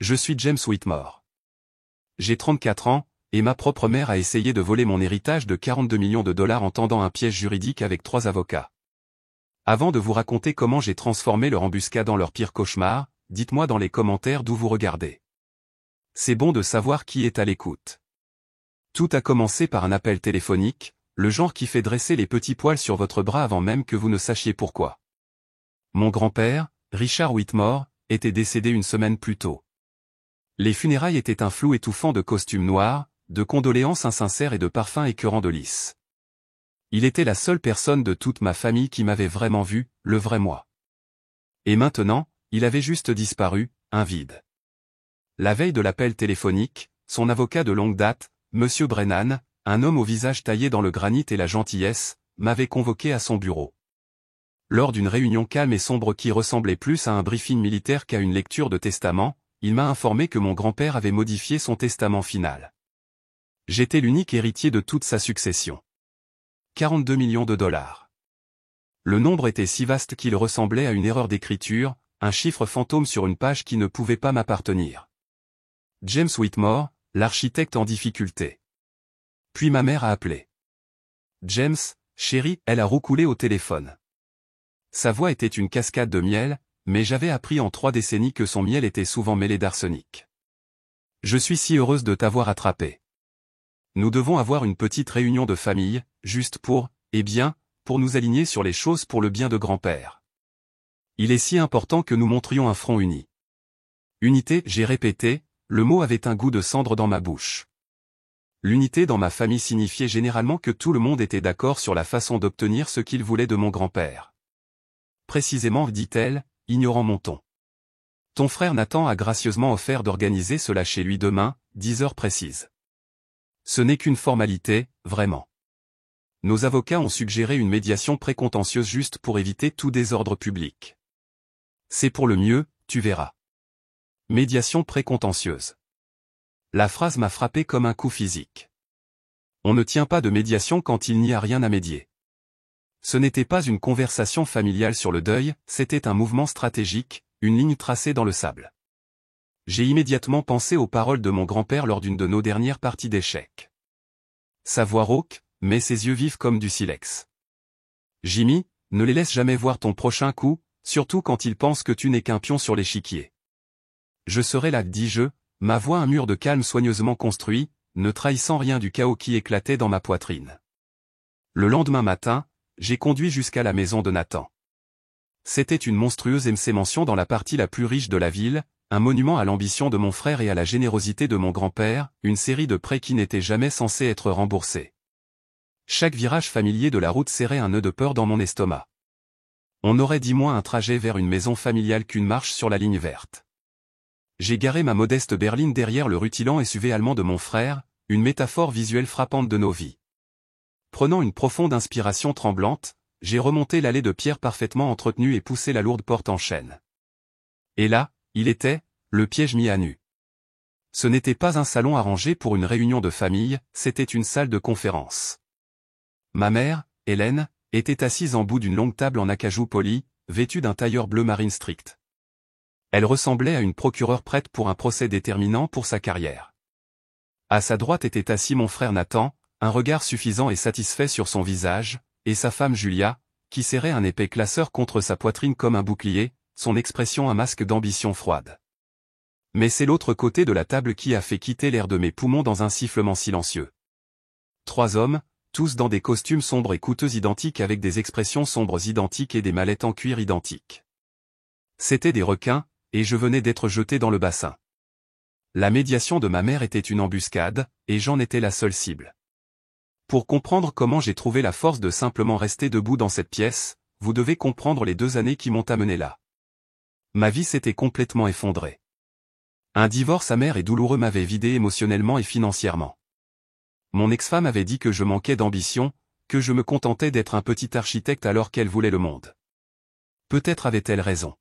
Je suis James Whitmore. J'ai 34 ans, et ma propre mère a essayé de voler mon héritage de 42 millions de dollars en tendant un piège juridique avec 3 avocats. Avant de vous raconter comment j'ai transformé leur embuscade en leur pire cauchemar, dites-moi dans les commentaires d'où vous regardez. C'est bon de savoir qui est à l'écoute. Tout a commencé par un appel téléphonique, le genre qui fait dresser les petits poils sur votre bras avant même que vous ne sachiez pourquoi. Mon grand-père, Richard Whitmore, était décédé une semaine plus tôt. Les funérailles étaient un flou étouffant de costumes noirs, de condoléances insincères et de parfums écœurants de lys. Il était la seule personne de toute ma famille qui m'avait vraiment vu, le vrai moi. Et maintenant, il avait juste disparu, un vide. La veille de l'appel téléphonique, son avocat de longue date, Monsieur Brennan, un homme au visage taillé dans le granit et la gentillesse, m'avait convoqué à son bureau. Lors d'une réunion calme et sombre qui ressemblait plus à un briefing militaire qu'à une lecture de testament, il m'a informé que mon grand-père avait modifié son testament final. J'étais l'unique héritier de toute sa succession. 42 millions de dollars. Le nombre était si vaste qu'il ressemblait à une erreur d'écriture, un chiffre fantôme sur une page qui ne pouvait pas m'appartenir. James Whitmore, l'architecte en difficulté. Puis ma mère a appelé. James, chérie, elle a roucoulé au téléphone. Sa voix était une cascade de miel, mais j'avais appris en 3 décennies que son miel était souvent mêlé d'arsenic. Je suis si heureuse de t'avoir attrapé. Nous devons avoir une petite réunion de famille, juste pour, pour nous aligner sur les choses pour le bien de grand-père. Il est si important que nous montrions un front uni. Unité, j'ai répété, le mot avait un goût de cendre dans ma bouche. L'unité dans ma famille signifiait généralement que tout le monde était d'accord sur la façon d'obtenir ce qu'il voulait de mon grand-père. Précisément, dit-elle, ignorant mon ton. Ton frère Nathan a gracieusement offert d'organiser cela chez lui demain, 10 heures précises. Ce n'est qu'une formalité, vraiment. Nos avocats ont suggéré une médiation précontentieuse juste pour éviter tout désordre public. C'est pour le mieux, tu verras. Médiation précontentieuse. La phrase m'a frappé comme un coup physique. On ne tient pas de médiation quand il n'y a rien à médier. Ce n'était pas une conversation familiale sur le deuil, c'était un mouvement stratégique, une ligne tracée dans le sable. J'ai immédiatement pensé aux paroles de mon grand-père lors d'une de nos dernières parties d'échecs. Sa voix rauque, mais ses yeux vifs comme du silex. Jimmy, ne les laisse jamais voir ton prochain coup, surtout quand ils pensent que tu n'es qu'un pion sur l'échiquier. Je serai là, dis-je, ma voix un mur de calme soigneusement construit, ne trahissant rien du chaos qui éclatait dans ma poitrine. Le lendemain matin, j'ai conduit jusqu'à la maison de Nathan. C'était une monstrueuse MC-mansion dans la partie la plus riche de la ville, un monument à l'ambition de mon frère et à la générosité de mon grand-père, une série de prêts qui n'étaient jamais censés être remboursés. Chaque virage familier de la route serrait un nœud de peur dans mon estomac. On aurait dit moins un trajet vers une maison familiale qu'une marche sur la ligne verte. J'ai garé ma modeste berline derrière le rutilant SUV allemand de mon frère, une métaphore visuelle frappante de nos vies. Prenant une profonde inspiration tremblante, j'ai remonté l'allée de pierre parfaitement entretenue et poussé la lourde porte en chêne. Et là, il était, le piège mis à nu. Ce n'était pas un salon arrangé pour une réunion de famille, c'était une salle de conférence. Ma mère, Hélène, était assise en bout d'une longue table en acajou poli, vêtue d'un tailleur bleu marine strict. Elle ressemblait à une procureure prête pour un procès déterminant pour sa carrière. À sa droite était assis mon frère Nathan, un regard suffisant et satisfait sur son visage, et sa femme Julia, qui serrait un épais classeur contre sa poitrine comme un bouclier, son expression un masque d'ambition froide. Mais c'est l'autre côté de la table qui a fait quitter l'air de mes poumons dans un sifflement silencieux. 3 hommes, tous dans des costumes sombres et coûteux identiques avec des expressions sombres identiques et des mallettes en cuir identiques. C'étaient des requins, et je venais d'être jeté dans le bassin. La médiation de ma mère était une embuscade, et j'en étais la seule cible. Pour comprendre comment j'ai trouvé la force de simplement rester debout dans cette pièce, vous devez comprendre les 2 années qui m'ont amené là. Ma vie s'était complètement effondrée. Un divorce amer et douloureux m'avait vidé émotionnellement et financièrement. Mon ex-femme avait dit que je manquais d'ambition, que je me contentais d'être un petit architecte alors qu'elle voulait le monde. Peut-être avait-elle raison.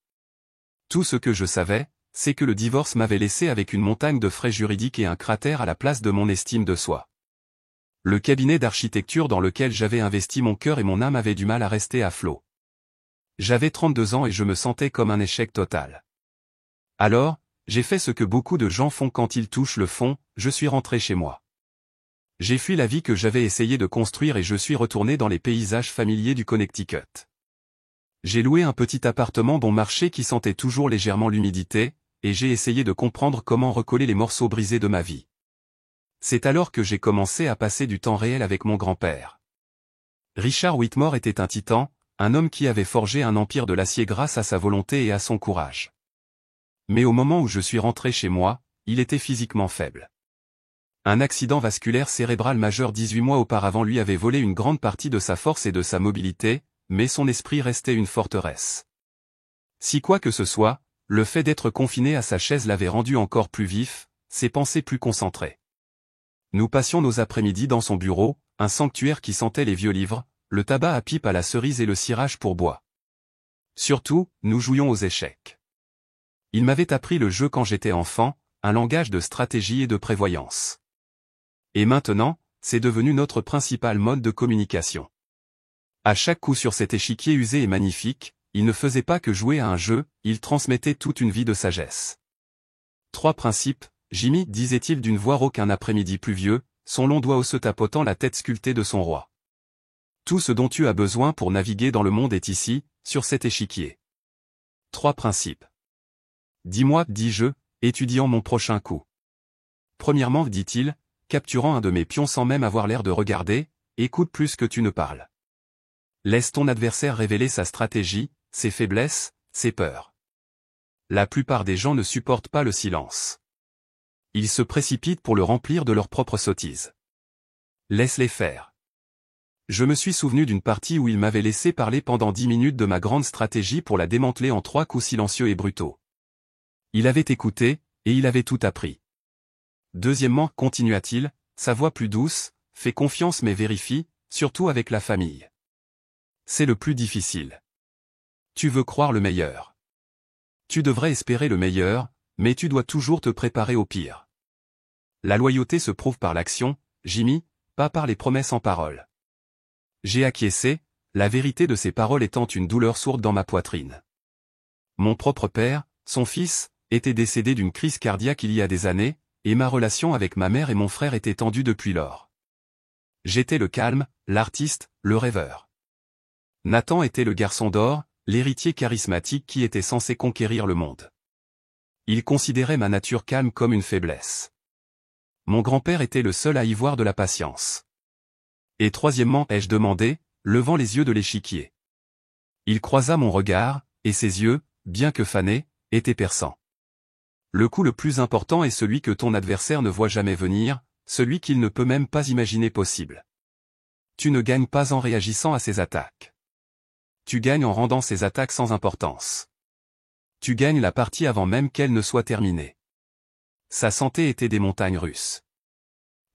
Tout ce que je savais, c'est que le divorce m'avait laissé avec une montagne de frais juridiques et un cratère à la place de mon estime de soi. Le cabinet d'architecture dans lequel j'avais investi mon cœur et mon âme avait du mal à rester à flot. J'avais 32 ans et je me sentais comme un échec total. Alors, J'ai fait ce que beaucoup de gens font quand ils touchent le fond, je suis rentré chez moi. J'ai fui la vie que j'avais essayé de construire et je suis retourné dans les paysages familiers du Connecticut. J'ai loué un petit appartement bon marché qui sentait toujours légèrement l'humidité, et j'ai essayé de comprendre comment recoller les morceaux brisés de ma vie. C'est alors que j'ai commencé à passer du temps réel avec mon grand-père. Richard Whitmore était un titan, un homme qui avait forgé un empire de l'acier grâce à sa volonté et à son courage. Mais au moment où je suis rentré chez moi, il était physiquement faible. Un accident vasculaire cérébral majeur 18 mois auparavant lui avait volé une grande partie de sa force et de sa mobilité, mais son esprit restait une forteresse. Si quoi que ce soit, le fait d'être confiné à sa chaise l'avait rendu encore plus vif, ses pensées plus concentrées. Nous passions nos après-midi dans son bureau, un sanctuaire qui sentait les vieux livres, le tabac à pipe à la cerise et le cirage pour bois. Surtout, nous jouions aux échecs. Il m'avait appris le jeu quand j'étais enfant, un langage de stratégie et de prévoyance. Et maintenant, c'est devenu notre principal mode de communication. À chaque coup sur cet échiquier usé et magnifique, il ne faisait pas que jouer à un jeu, il transmettait toute une vie de sagesse. 3 principes, Jimmy, disait-il d'une voix rauque un après-midi pluvieux, son long doigt osseux tapotant la tête sculptée de son roi. Tout ce dont tu as besoin pour naviguer dans le monde est ici, sur cet échiquier. 3 principes. Dis-moi, dis-je, étudiant mon prochain coup. Premièrement, dit-il, capturant un de mes pions sans même avoir l'air de regarder, écoute plus que tu ne parles. Laisse ton adversaire révéler sa stratégie, ses faiblesses, ses peurs. La plupart des gens ne supportent pas le silence. Ils se précipitent pour le remplir de leurs propres sottises. Laisse-les faire. Je me suis souvenu d'une partie où il m'avait laissé parler pendant 10 minutes de ma grande stratégie pour la démanteler en 3 coups silencieux et brutaux. Il avait écouté, et il avait tout appris. Deuxièmement, continua-t-il, sa voix plus douce, fais confiance mais vérifie, surtout avec la famille. C'est le plus difficile. Tu veux croire le meilleur. Tu devrais espérer le meilleur, mais tu dois toujours te préparer au pire. La loyauté se prouve par l'action, Jimmy, pas par les promesses en paroles. J'ai acquiescé, la vérité de ces paroles étant une douleur sourde dans ma poitrine. Mon propre père, son fils, était décédé d'une crise cardiaque il y a des années, et ma relation avec ma mère et mon frère était tendue depuis lors. J'étais le calme, l'artiste, le rêveur. Nathan était le garçon d'or, l'héritier charismatique qui était censé conquérir le monde. Il considérait ma nature calme comme une faiblesse. Mon grand-père était le seul à y voir de la patience. Et troisièmement, ai-je demandé, levant les yeux de l'échiquier. Il croisa mon regard, et ses yeux, bien que fanés, étaient perçants. Le coup le plus important est celui que ton adversaire ne voit jamais venir, celui qu'il ne peut même pas imaginer possible. Tu ne gagnes pas en réagissant à ses attaques. Tu gagnes en rendant ses attaques sans importance. Tu gagnes la partie avant même qu'elle ne soit terminée. Sa santé était des montagnes russes.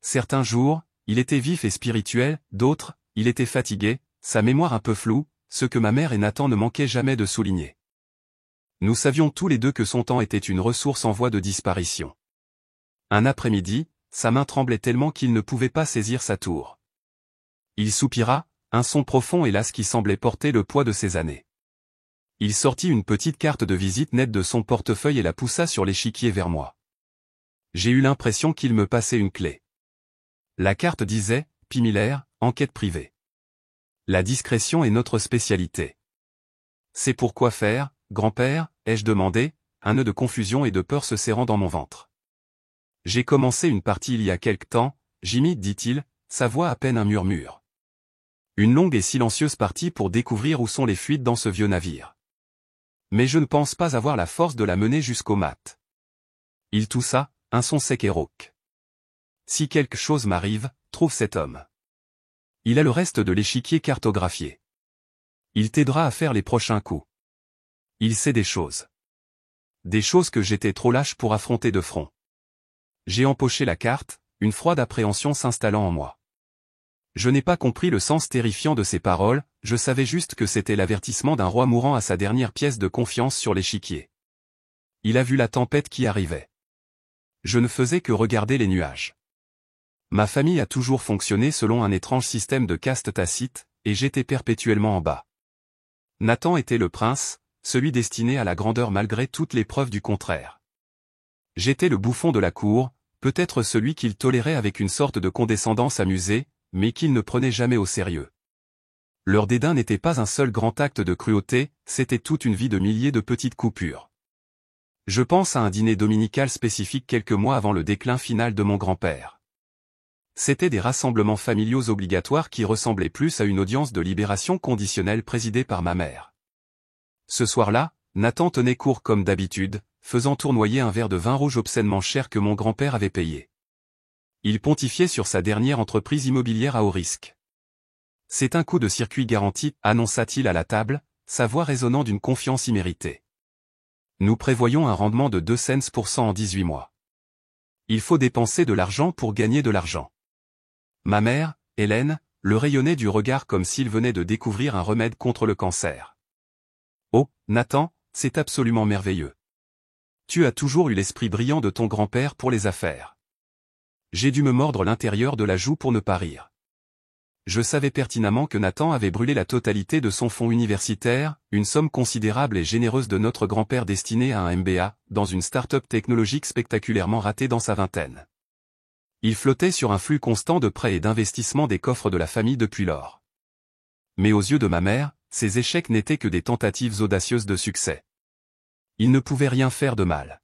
Certains jours, il était vif et spirituel, d'autres, il était fatigué, sa mémoire un peu floue, ce que ma mère et Nathan ne manquaient jamais de souligner. Nous savions tous les deux que son temps était une ressource en voie de disparition. Un après-midi, sa main tremblait tellement qu'il ne pouvait pas saisir sa tour. Il soupira, un son profond et las qui semblait porter le poids de ses années. Il sortit une petite carte de visite nette de son portefeuille et la poussa sur l'échiquier vers moi. J'ai eu l'impression qu'il me passait une clé. La carte disait, P. Miller, enquête privée. La discrétion est notre spécialité. C'est pourquoi faire, grand-père, ai-je demandé, un nœud de confusion et de peur se serrant dans mon ventre. J'ai commencé une partie il y a quelque temps, Jimmy, dit-il, sa voix à peine un murmure. Une longue et silencieuse partie pour découvrir où sont les fuites dans ce vieux navire. Mais je ne pense pas avoir la force de la mener jusqu'au mat. Il toussa, un son sec et rauque. Si quelque chose m'arrive, trouve cet homme. Il a le reste de l'échiquier cartographié. Il t'aidera à faire les prochains coups. Il sait des choses. Des choses que j'étais trop lâche pour affronter de front. J'ai empoché la carte, une froide appréhension s'installant en moi. Je n'ai pas compris le sens terrifiant de ces paroles, je savais juste que c'était l'avertissement d'un roi mourant à sa dernière pièce de confiance sur l'échiquier. Il a vu la tempête qui arrivait. Je ne faisais que regarder les nuages. Ma famille a toujours fonctionné selon un étrange système de caste tacite, et j'étais perpétuellement en bas. Nathan était le prince, celui destiné à la grandeur malgré toutes les preuves du contraire. J'étais le bouffon de la cour, peut-être celui qu'il tolérait avec une sorte de condescendance amusée, mais qu'il ne prenait jamais au sérieux. Leur dédain n'était pas un seul grand acte de cruauté, c'était toute une vie de milliers de petites coupures. Je pense à un dîner dominical spécifique quelques mois avant le déclin final de mon grand-père. C'étaient des rassemblements familiaux obligatoires qui ressemblaient plus à une audience de libération conditionnelle présidée par ma mère. Ce soir-là, Nathan tenait court comme d'habitude, faisant tournoyer un verre de vin rouge obscènement cher que mon grand-père avait payé. Il pontifiait sur sa dernière entreprise immobilière à haut risque. C'est un coup de circuit garanti, annonça-t-il à la table, sa voix résonnant d'une confiance imméritée. Nous prévoyons un rendement de 2 cents en 18 mois. Il faut dépenser de l'argent pour gagner de l'argent. Ma mère, Hélène, le rayonnait du regard comme s'il venait de découvrir un remède contre le cancer. Oh, Nathan, c'est absolument merveilleux. Tu as toujours eu l'esprit brillant de ton grand-père pour les affaires. J'ai dû me mordre l'intérieur de la joue pour ne pas rire. Je savais pertinemment que Nathan avait brûlé la totalité de son fonds universitaire, une somme considérable et généreuse de notre grand-père destinée à un MBA, dans une start-up technologique spectaculairement ratée dans sa vingtaine. Il flottait sur un flux constant de prêts et d'investissements des coffres de la famille depuis lors. Mais aux yeux de ma mère, ces échecs n'étaient que des tentatives audacieuses de succès. Il ne pouvait rien faire de mal.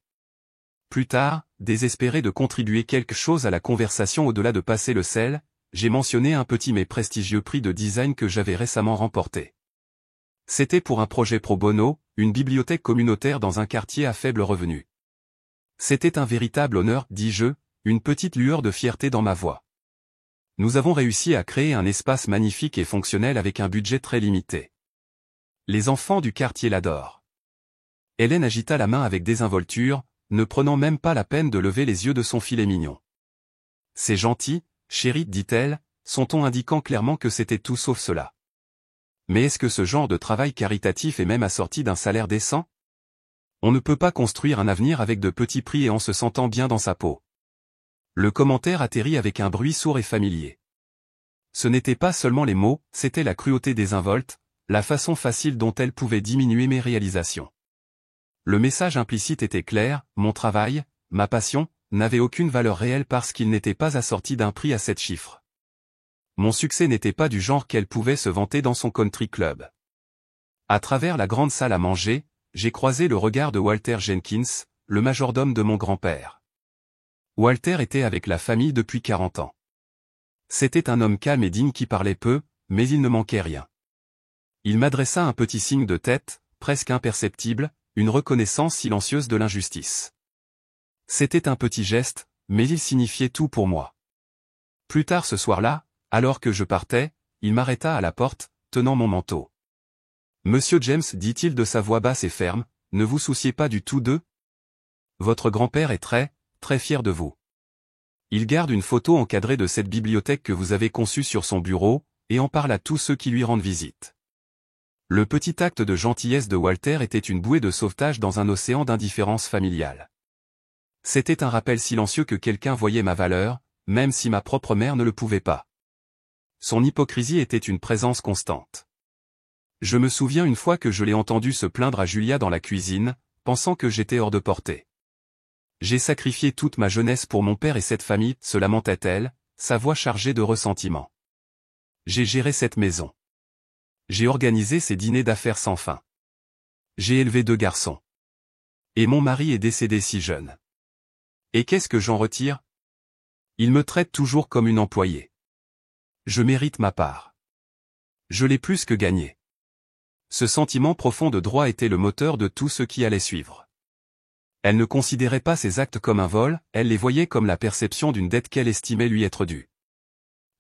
Plus tard, désespéré de contribuer quelque chose à la conversation au-delà de passer le sel, j'ai mentionné un petit mais prestigieux prix de design que j'avais récemment remporté. C'était pour un projet pro bono, une bibliothèque communautaire dans un quartier à faible revenu. C'était un véritable honneur, dis-je, une petite lueur de fierté dans ma voix. Nous avons réussi à créer un espace magnifique et fonctionnel avec un budget très limité. Les enfants du quartier l'adorent. Hélène agita la main avec désinvolture, ne prenant même pas la peine de lever les yeux de son filet mignon. C'est gentil, chérie, dit-elle, son ton indiquant clairement que c'était tout sauf cela. Mais est-ce que ce genre de travail caritatif est même assorti d'un salaire décent? On ne peut pas construire un avenir avec de petits prix et en se sentant bien dans sa peau. Le commentaire atterrit avec un bruit sourd et familier. Ce n'était pas seulement les mots, c'était la cruauté désinvolte, la façon facile dont elle pouvait diminuer mes réalisations. Le message implicite était clair, mon travail, ma passion, n'avait aucune valeur réelle parce qu'il n'était pas assorti d'un prix à 7 chiffres. Mon succès n'était pas du genre qu'elle pouvait se vanter dans son country club. À travers la grande salle à manger, j'ai croisé le regard de Walter Jenkins, le majordome de mon grand-père. Walter était avec la famille depuis 40 ans. C'était un homme calme et digne qui parlait peu, mais il ne manquait rien. Il m'adressa un petit signe de tête, presque imperceptible, une reconnaissance silencieuse de l'injustice. C'était un petit geste, mais il signifiait tout pour moi. Plus tard ce soir-là, alors que je partais, il m'arrêta à la porte, tenant mon manteau. Monsieur James, dit-il de sa voix basse et ferme, ne vous souciez pas du tout d'eux. Votre grand-père est très, très fier de vous. Il garde une photo encadrée de cette bibliothèque que vous avez conçue sur son bureau, et en parle à tous ceux qui lui rendent visite. Le petit acte de gentillesse de Walter était une bouée de sauvetage dans un océan d'indifférence familiale. C'était un rappel silencieux que quelqu'un voyait ma valeur, même si ma propre mère ne le pouvait pas. Son hypocrisie était une présence constante. Je me souviens une fois que je l'ai entendu se plaindre à Julia dans la cuisine, pensant que j'étais hors de portée. J'ai sacrifié toute ma jeunesse pour mon père et cette famille, se lamentait-elle, sa voix chargée de ressentiment. J'ai géré cette maison. J'ai organisé ces dîners d'affaires sans fin. J'ai élevé 2 garçons. Et mon mari est décédé si jeune. Et qu'est-ce que j'en retire? Il me traite toujours comme une employée. Je mérite ma part. Je l'ai plus que gagné. Ce sentiment profond de droit était le moteur de tout ce qui allait suivre. Elle ne considérait pas ses actes comme un vol, elle les voyait comme la perception d'une dette qu'elle estimait lui être due.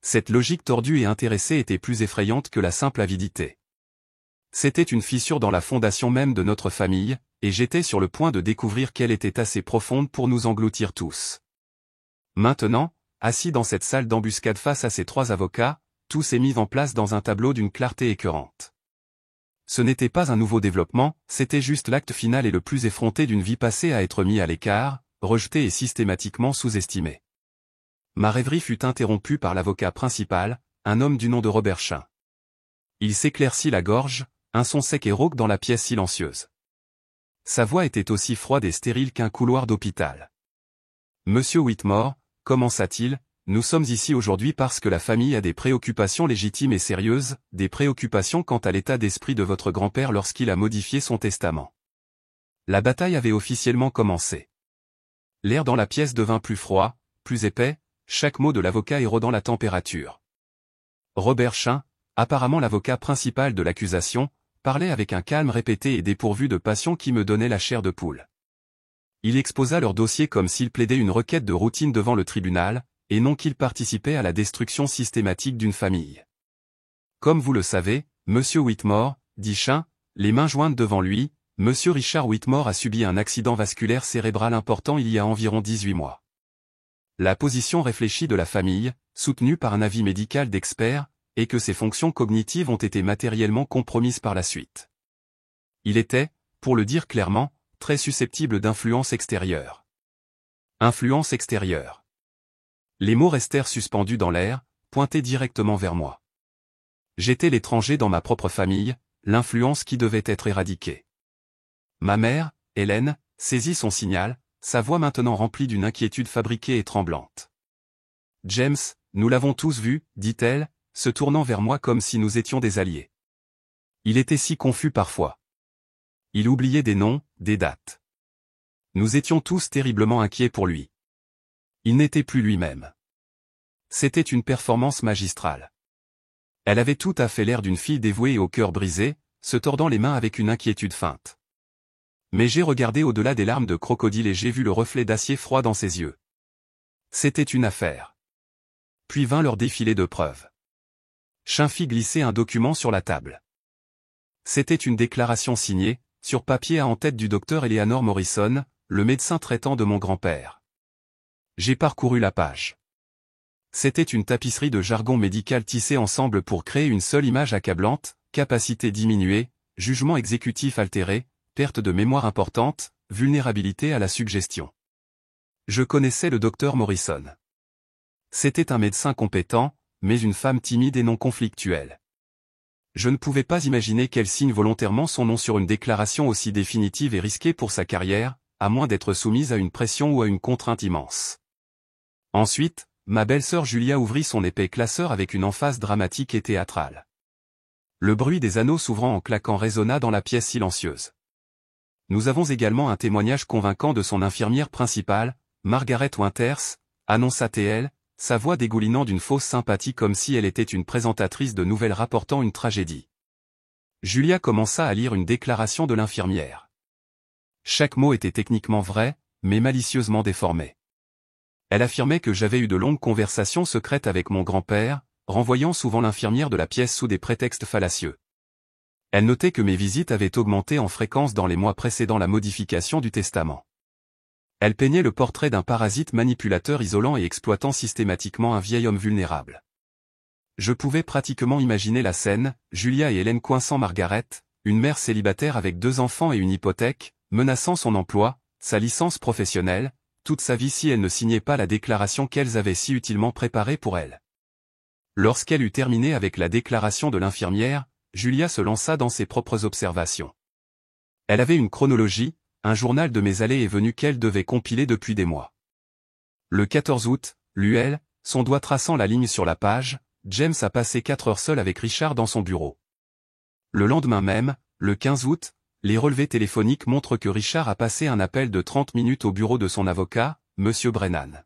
Cette logique tordue et intéressée était plus effrayante que la simple avidité. C'était une fissure dans la fondation même de notre famille, et j'étais sur le point de découvrir qu'elle était assez profonde pour nous engloutir tous. Maintenant, assis dans cette salle d'embuscade face à ces 3 avocats, tout s'est mis en place dans un tableau d'une clarté écœurante. Ce n'était pas un nouveau développement, c'était juste l'acte final et le plus effronté d'une vie passée à être mis à l'écart, rejeté et systématiquement sous-estimé. Ma rêverie fut interrompue par l'avocat principal, un homme du nom de Robert Chin. Il s'éclaircit la gorge, un son sec et rauque dans la pièce silencieuse. Sa voix était aussi froide et stérile qu'un couloir d'hôpital. Monsieur Whitmore, commença-t-il, nous sommes ici aujourd'hui parce que la famille a des préoccupations légitimes et sérieuses, des préoccupations quant à l'état d'esprit de votre grand-père lorsqu'il a modifié son testament. La bataille avait officiellement commencé. L'air dans la pièce devint plus froid, plus épais, chaque mot de l'avocat érodant la température. Robert Shinn, apparemment l'avocat principal de l'accusation, parlait avec un calme répété et dépourvu de passion qui me donnait la chair de poule. Il exposa leur dossier comme s'il plaidait une requête de routine devant le tribunal, et non qu'il participait à la destruction systématique d'une famille. Comme vous le savez, Monsieur Whitmore, dit Shinn, les mains jointes devant lui, Monsieur Richard Whitmore a subi un accident vasculaire cérébral important il y a environ 18 mois. La position réfléchie de la famille, soutenue par un avis médical d'experts, est que ses fonctions cognitives ont été matériellement compromises par la suite. Il était, pour le dire clairement, très susceptible d'influence extérieure. Influence extérieure. Les mots restèrent suspendus dans l'air, pointés directement vers moi. J'étais l'étranger dans ma propre famille, l'influence qui devait être éradiquée. Ma mère, Hélène, saisit son signal, sa voix maintenant remplie d'une inquiétude fabriquée et tremblante. « James, nous l'avons tous vu, dit-elle, se tournant vers moi comme si nous étions des alliés. Il était si confus parfois. Il oubliait des noms, des dates. Nous étions tous terriblement inquiets pour lui. Il n'était plus lui-même. C'était une performance magistrale. Elle avait tout à fait l'air d'une fille dévouée et au cœur brisé, se tordant les mains avec une inquiétude feinte. Mais j'ai regardé au-delà des larmes de crocodile et j'ai vu le reflet d'acier froid dans ses yeux. C'était une affaire. Puis vint leur défilé de preuves. Shinn fit glisser un document sur la table. C'était une déclaration signée, sur papier en tête du docteur Eleanor Morrison, le médecin traitant de mon grand-père. J'ai parcouru la page. C'était une tapisserie de jargon médical tissé ensemble pour créer une seule image accablante, capacité diminuée, jugement exécutif altéré, perte de mémoire importante, vulnérabilité à la suggestion. Je connaissais le docteur Morrison. C'était un médecin compétent, mais une femme timide et non conflictuelle. Je ne pouvais pas imaginer qu'elle signe volontairement son nom sur une déclaration aussi définitive et risquée pour sa carrière, à moins d'être soumise à une pression ou à une contrainte immense. Ensuite, ma belle-sœur Julia ouvrit son épais classeur avec une emphase dramatique et théâtrale. Le bruit des anneaux s'ouvrant en claquant résonna dans la pièce silencieuse. Nous avons également un témoignage convaincant de son infirmière principale, Margaret Winters, annonça-t-elle, sa voix dégoulinant d'une fausse sympathie comme si elle était une présentatrice de nouvelles rapportant une tragédie. Julia commença à lire une déclaration de l'infirmière. Chaque mot était techniquement vrai, mais malicieusement déformé. Elle affirmait que j'avais eu de longues conversations secrètes avec mon grand-père, renvoyant souvent l'infirmière de la pièce sous des prétextes fallacieux. Elle notait que mes visites avaient augmenté en fréquence dans les mois précédant la modification du testament. Elle peignait le portrait d'un parasite manipulateur isolant et exploitant systématiquement un vieil homme vulnérable. Je pouvais pratiquement imaginer la scène, Julia et Hélène coinçant Margaret, une mère célibataire avec 2 enfants et une hypothèque, menaçant son emploi, sa licence professionnelle, toute sa vie si elle ne signait pas la déclaration qu'elles avaient si utilement préparée pour elle. Lorsqu'elle eut terminé avec la déclaration de l'infirmière, Julia se lança dans ses propres observations. Elle avait une chronologie, un journal de mes allées et venues qu'elle devait compiler depuis des mois. Le 14 août, lut-elle, son doigt traçant la ligne sur la page, James a passé 4 heures seul avec Richard dans son bureau. Le lendemain même, le 15 août, les relevés téléphoniques montrent que Richard a passé un appel de 30 minutes au bureau de son avocat, Monsieur Brennan.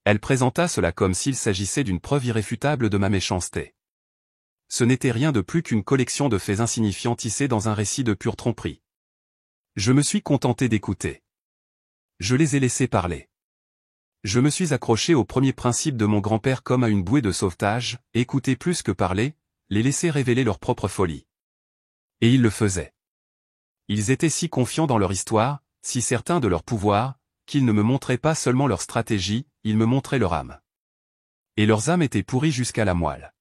Elle présenta cela comme s'il s'agissait d'une preuve irréfutable de ma méchanceté. Ce n'était rien de plus qu'une collection de faits insignifiants tissés dans un récit de pure tromperie. Je me suis contenté d'écouter. Je les ai laissés parler. Je me suis accroché au premier principe de mon grand-père comme à une bouée de sauvetage, écouter plus que parler, les laisser révéler leur propre folie. Et ils le faisaient. Ils étaient si confiants dans leur histoire, si certains de leur pouvoir, qu'ils ne me montraient pas seulement leur stratégie, ils me montraient leur âme. Et leurs âmes étaient pourries jusqu'à la moelle.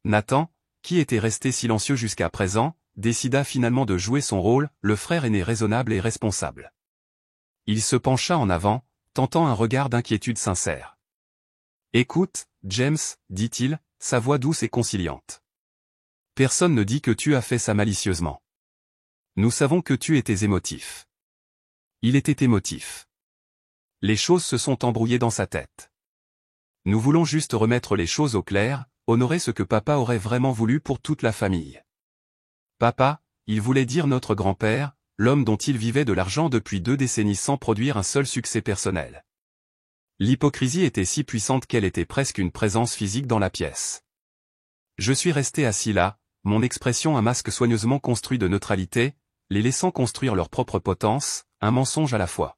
Nathan, qui était resté silencieux jusqu'à présent, décida finalement de jouer son rôle, le frère aîné raisonnable et responsable. Il se pencha en avant, tentant un regard d'inquiétude sincère. « Écoute, James, dit-il, sa voix douce et conciliante. Personne ne dit que tu as fait ça malicieusement. Nous savons que tu étais émotif. » Il était émotif. Les choses se sont embrouillées dans sa tête. Nous voulons juste remettre les choses au clair, honorer ce que papa aurait vraiment voulu pour toute la famille. Papa, il voulait dire notre grand-père, l'homme dont il vivait de l'argent depuis 2 décennies sans produire un seul succès personnel. L'hypocrisie était si puissante qu'elle était presque une présence physique dans la pièce. Je suis resté assis là, mon expression un masque soigneusement construit de neutralité, les laissant construire leur propre potence, un mensonge à la fois.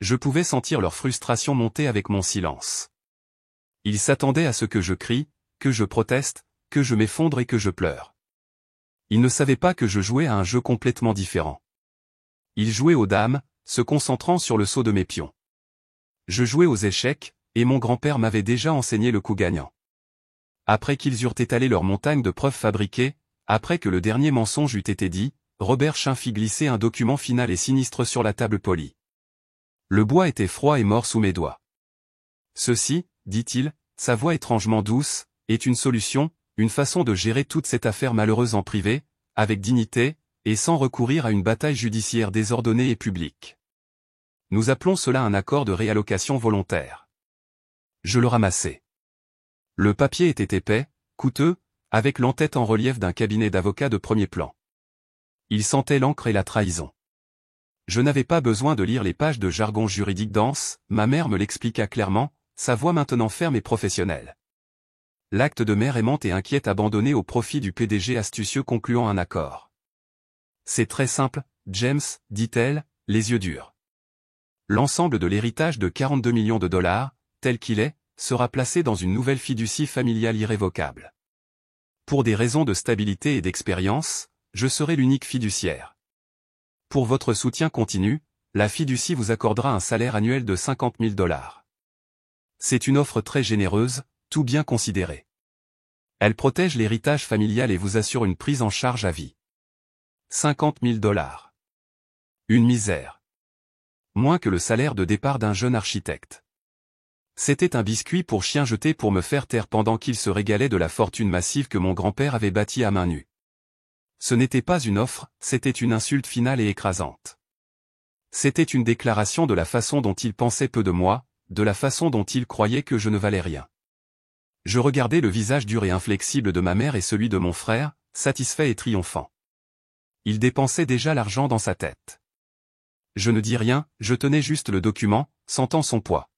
Je pouvais sentir leur frustration monter avec mon silence. Ils s'attendaient à ce que je crie, que je proteste, que je m'effondre et que je pleure. Ils ne savaient pas que je jouais à un jeu complètement différent. Ils jouaient aux dames, se concentrant sur le saut de mes pions. Je jouais aux échecs, et mon grand-père m'avait déjà enseigné le coup gagnant. Après qu'ils eurent étalé leur montagne de preuves fabriquées, après que le dernier mensonge eût été dit, Robert Chin fit glisser un document final et sinistre sur la table polie. Le bois était froid et mort sous mes doigts. Ceci, dit-il, sa voix étrangement douce, est une solution, une façon de gérer toute cette affaire malheureuse en privé, avec dignité, et sans recourir à une bataille judiciaire désordonnée et publique. Nous appelons cela un accord de réallocation volontaire. Je le ramassai. Le papier était épais, coûteux, avec l'entête en relief d'un cabinet d'avocats de premier plan. Il sentait l'encre et la trahison. Je n'avais pas besoin de lire les pages de jargon juridique dense, ma mère me l'expliqua clairement, sa voix maintenant ferme et professionnelle. L'acte de mère aimante et inquiète abandonné au profit du PDG astucieux concluant un accord. C'est très simple, James, dit-elle, les yeux durs. L'ensemble de l'héritage de 42 millions de dollars, tel qu'il est, sera placé dans une nouvelle fiducie familiale irrévocable. Pour des raisons de stabilité et d'expérience, je serai l'unique fiduciaire. Pour votre soutien continu, la fiducie vous accordera un salaire annuel de 50 000 dollars. C'est une offre très généreuse, tout bien considéré. Elle protège l'héritage familial et vous assure une prise en charge à vie. 50 000 dollars. Une misère. Moins que le salaire de départ d'un jeune architecte. C'était un biscuit pour chien jeté pour me faire taire pendant qu'il se régalait de la fortune massive que mon grand-père avait bâtie à main nue. Ce n'était pas une offre, c'était une insulte finale et écrasante. C'était une déclaration de la façon dont il pensait peu de moi, de la façon dont il croyait que je ne valais rien. Je regardais le visage dur et inflexible de ma mère et celui de mon frère, satisfait et triomphant. Il dépensait déjà l'argent dans sa tête. Je ne dis rien, je tenais juste le document, sentant son poids.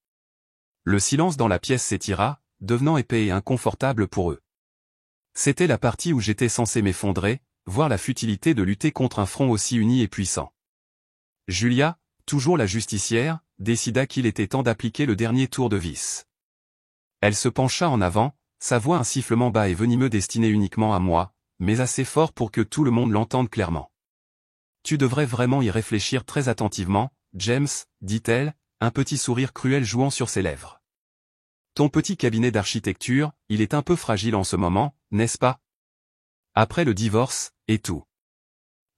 Le silence dans la pièce s'étira, devenant épais et inconfortable pour eux. C'était la partie où j'étais censé m'effondrer, voir la futilité de lutter contre un front aussi uni et puissant. Julia, toujours la justicière, décida qu'il était temps d'appliquer le dernier tour de vis. Elle se pencha en avant, sa voix un sifflement bas et venimeux destiné uniquement à moi, mais assez fort pour que tout le monde l'entende clairement. Tu devrais vraiment y réfléchir très attentivement, James, dit-elle, un petit sourire cruel jouant sur ses lèvres. Ton petit cabinet d'architecture, il est un peu fragile en ce moment, n'est-ce pas? Après le divorce, et tout.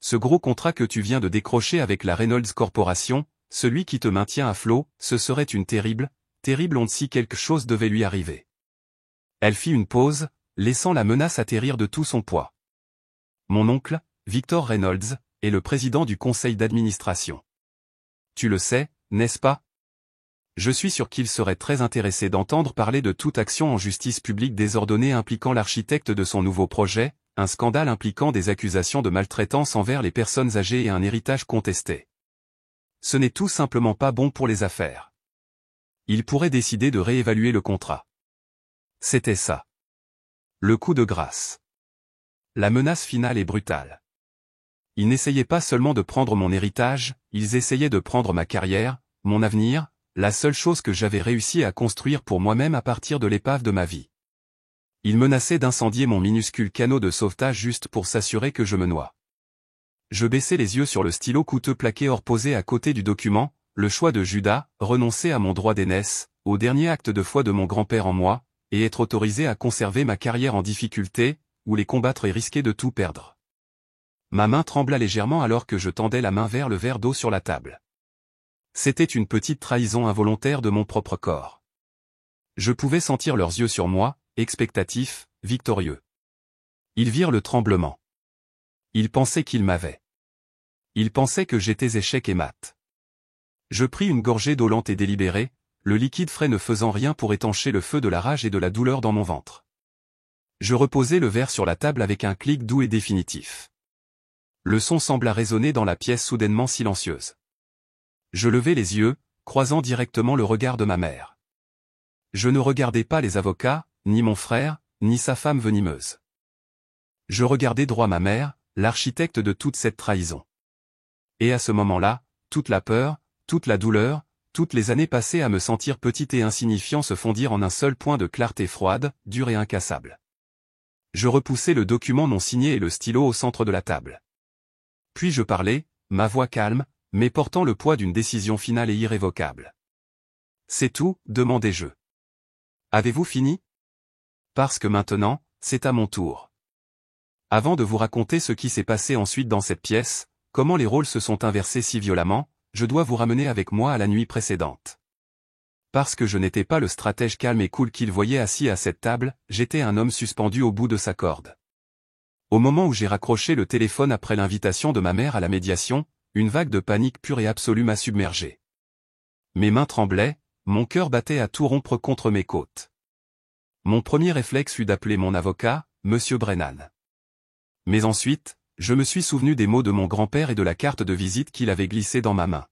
Ce gros contrat que tu viens de décrocher avec la Reynolds Corporation, celui qui te maintient à flot, ce serait une terrible honte si quelque chose devait lui arriver. Elle fit une pause, laissant la menace atterrir de tout son poids. Mon oncle, Victor Reynolds, est le président du conseil d'administration. Tu le sais, n'est-ce pas? Je suis sûr qu'il serait très intéressé d'entendre parler de toute action en justice publique désordonnée impliquant l'architecte de son nouveau projet, un scandale impliquant des accusations de maltraitance envers les personnes âgées et un héritage contesté. Ce n'est tout simplement pas bon pour les affaires. Il pourrait décider de réévaluer le contrat. C'était ça. Le coup de grâce. La menace finale est brutale. Ils n'essayaient pas seulement de prendre mon héritage, ils essayaient de prendre ma carrière, mon avenir, la seule chose que j'avais réussi à construire pour moi-même à partir de l'épave de ma vie. Ils menaçaient d'incendier mon minuscule canot de sauvetage juste pour s'assurer que je me noie. Je baissai les yeux sur le stylo coûteux plaqué hors posé à côté du document, le choix de Judas, renoncer à mon droit d'aînesse, au dernier acte de foi de mon grand-père en moi, et être autorisé à conserver ma carrière en difficulté, ou les combattre et risquer de tout perdre. Ma main trembla légèrement alors que je tendais la main vers le verre d'eau sur la table. C'était une petite trahison involontaire de mon propre corps. Je pouvais sentir leurs yeux sur moi, expectatifs, victorieux. Ils virent le tremblement. Ils pensaient qu'ils m'avaient. Ils pensaient que j'étais échec et mat. Je pris une gorgée d'eau lente et délibérée, le liquide frais ne faisant rien pour étancher le feu de la rage et de la douleur dans mon ventre. Je reposai le verre sur la table avec un clic doux et définitif. Le son sembla résonner dans la pièce soudainement silencieuse. Je levai les yeux, croisant directement le regard de ma mère. Je ne regardais pas les avocats, ni mon frère, ni sa femme venimeuse. Je regardais droit ma mère, l'architecte de toute cette trahison. Et à ce moment-là, toute la peur, toute la douleur, toutes les années passées à me sentir petit et insignifiant se fondirent en un seul point de clarté froide, dure et incassable. Je repoussai le document non signé et le stylo au centre de la table. Puis je parlais, ma voix calme, mais portant le poids d'une décision finale et irrévocable. « C'est tout, demandai-je. Avez-vous fini ? Parce que maintenant, c'est à mon tour. Avant de vous raconter ce qui s'est passé ensuite dans cette pièce, comment les rôles se sont inversés si violemment, je dois vous ramener avec moi à la nuit précédente. Parce que je n'étais pas le stratège calme et cool qu'il voyait assis à cette table, j'étais un homme suspendu au bout de sa corde. Au moment où j'ai raccroché le téléphone après l'invitation de ma mère à la médiation, une vague de panique pure et absolue m'a submergé. Mes mains tremblaient, mon cœur battait à tout rompre contre mes côtes. Mon premier réflexe fut d'appeler mon avocat, Monsieur Brennan. Mais ensuite, je me suis souvenu des mots de mon grand-père et de la carte de visite qu'il avait glissée dans ma main.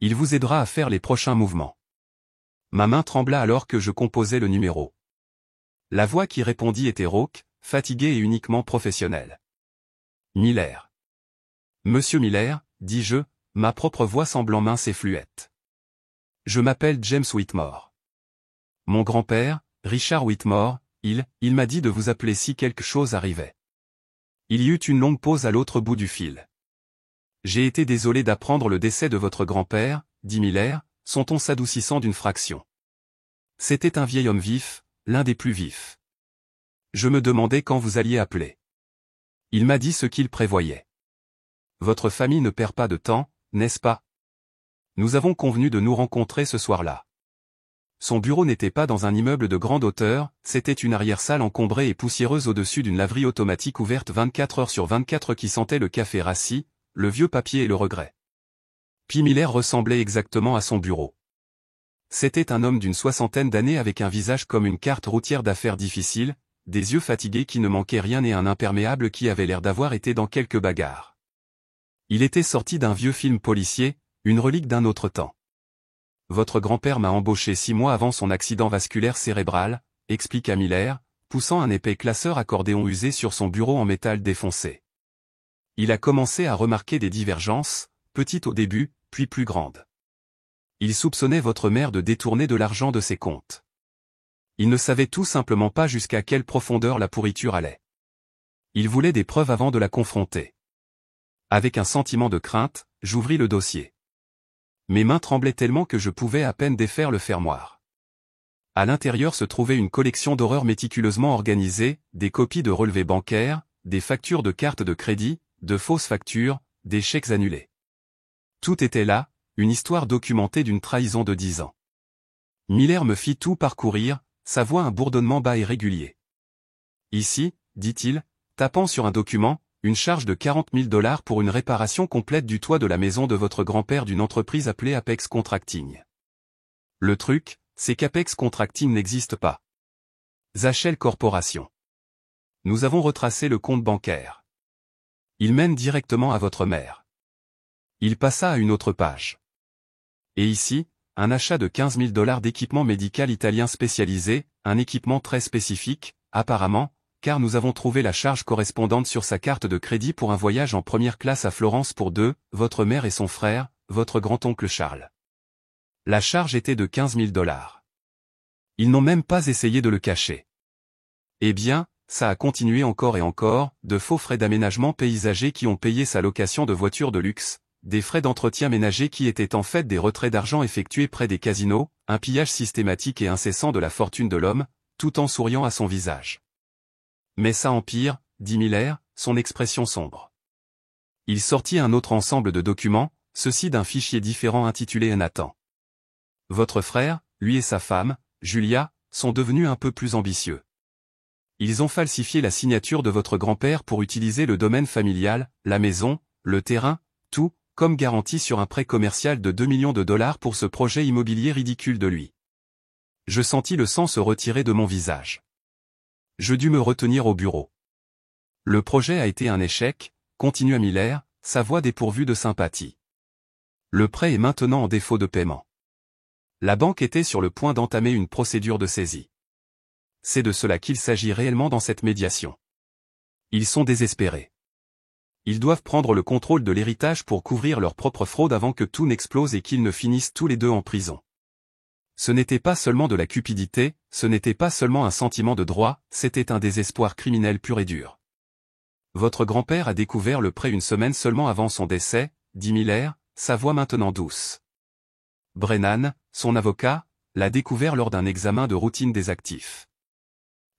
Il vous aidera à faire les prochains mouvements. Ma main trembla alors que je composais le numéro. La voix qui répondit était rauque, fatiguée et uniquement professionnelle. Miller. Monsieur Miller, dis-je, ma propre voix semblant mince et fluette. Je m'appelle James Whitmore. Mon grand-père, Richard Whitmore, il m'a dit de vous appeler si quelque chose arrivait. Il y eut une longue pause à l'autre bout du fil. J'ai été désolé d'apprendre le décès de votre grand-père, dit Miller, son ton s'adoucissant d'une fraction. C'était un vieil homme vif, l'un des plus vifs. Je me demandais quand vous alliez appeler. Il m'a dit ce qu'il prévoyait. Votre famille ne perd pas de temps, n'est-ce pas? Nous avons convenu de nous rencontrer ce soir-là. Son bureau n'était pas dans un immeuble de grande hauteur, c'était une arrière-salle encombrée et poussiéreuse au-dessus d'une laverie automatique ouverte 24 heures sur 24 qui sentait le café rassis, le vieux papier et le regret. P. Miller ressemblait exactement à son bureau. C'était un homme d'une soixantaine d'années avec un visage comme une carte routière d'affaires difficiles, des yeux fatigués qui ne manquaient rien et un imperméable qui avait l'air d'avoir été dans quelques bagarres. Il était sorti d'un vieux film policier, une relique d'un autre temps. Votre grand-père m'a embauché 6 mois avant son accident vasculaire cérébral, expliqua Miller, poussant un épais classeur accordéon usé sur son bureau en métal défoncé. Il a commencé à remarquer des divergences, petites au début, puis plus grandes. Il soupçonnait votre mère de détourner de l'argent de ses comptes. Il ne savait tout simplement pas jusqu'à quelle profondeur la pourriture allait. Il voulait des preuves avant de la confronter. Avec un sentiment de crainte, j'ouvris le dossier. Mes mains tremblaient tellement que je pouvais à peine défaire le fermoir. À l'intérieur se trouvait une collection d'horreurs méticuleusement organisées, des copies de relevés bancaires, des factures de cartes de crédit, de fausses factures, des chèques annulés. Tout était là, une histoire documentée d'une trahison de 10 ans. Miller me fit tout parcourir, sa voix un bourdonnement bas et régulier. Ici, dit-il, tapant sur un document, une charge de $40 000 pour une réparation complète du toit de la maison de votre grand-père d'une entreprise appelée Apex Contracting. Le truc, c'est qu'Apex Contracting n'existe pas. Zachel Corporation. Nous avons retracé le compte bancaire. Il mène directement à votre mère. Il passa à une autre page. Et ici, un achat de $15 000 d'équipement médical italien spécialisé, un équipement très spécifique, apparemment, car nous avons trouvé la charge correspondante sur sa carte de crédit pour un voyage en première classe à Florence pour deux, votre mère et son frère, votre grand-oncle Charles. La charge était de $15 000. Ils n'ont même pas essayé de le cacher. Eh bien, ça a continué encore et encore, de faux frais d'aménagement paysager qui ont payé sa location de voiture de luxe, des frais d'entretien ménager qui étaient en fait des retraits d'argent effectués près des casinos, un pillage systématique et incessant de la fortune de l'homme, tout en souriant à son visage. Mais ça empire, dit Miller, son expression sombre. Il sortit un autre ensemble de documents, ceux-ci d'un fichier différent intitulé Nathan. Votre frère, lui et sa femme, Julia, sont devenus un peu plus ambitieux. Ils ont falsifié la signature de votre grand-père pour utiliser le domaine familial, la maison, le terrain, tout, comme garantie sur un prêt commercial de 2 millions de dollars pour ce projet immobilier ridicule de lui. Je sentis le sang se retirer de mon visage. Je dus me retenir au bureau. Le projet a été un échec, continua Miller, sa voix dépourvue de sympathie. Le prêt est maintenant en défaut de paiement. La banque était sur le point d'entamer une procédure de saisie. C'est de cela qu'il s'agit réellement dans cette médiation. Ils sont désespérés. Ils doivent prendre le contrôle de l'héritage pour couvrir leur propre fraude avant que tout n'explose et qu'ils ne finissent tous les deux en prison. Ce n'était pas seulement de la cupidité, ce n'était pas seulement un sentiment de droit, c'était un désespoir criminel pur et dur. Votre grand-père a découvert le prêt une semaine seulement avant son décès, dit Miller, sa voix maintenant douce. Brennan, son avocat, l'a découvert lors d'un examen de routine des actifs.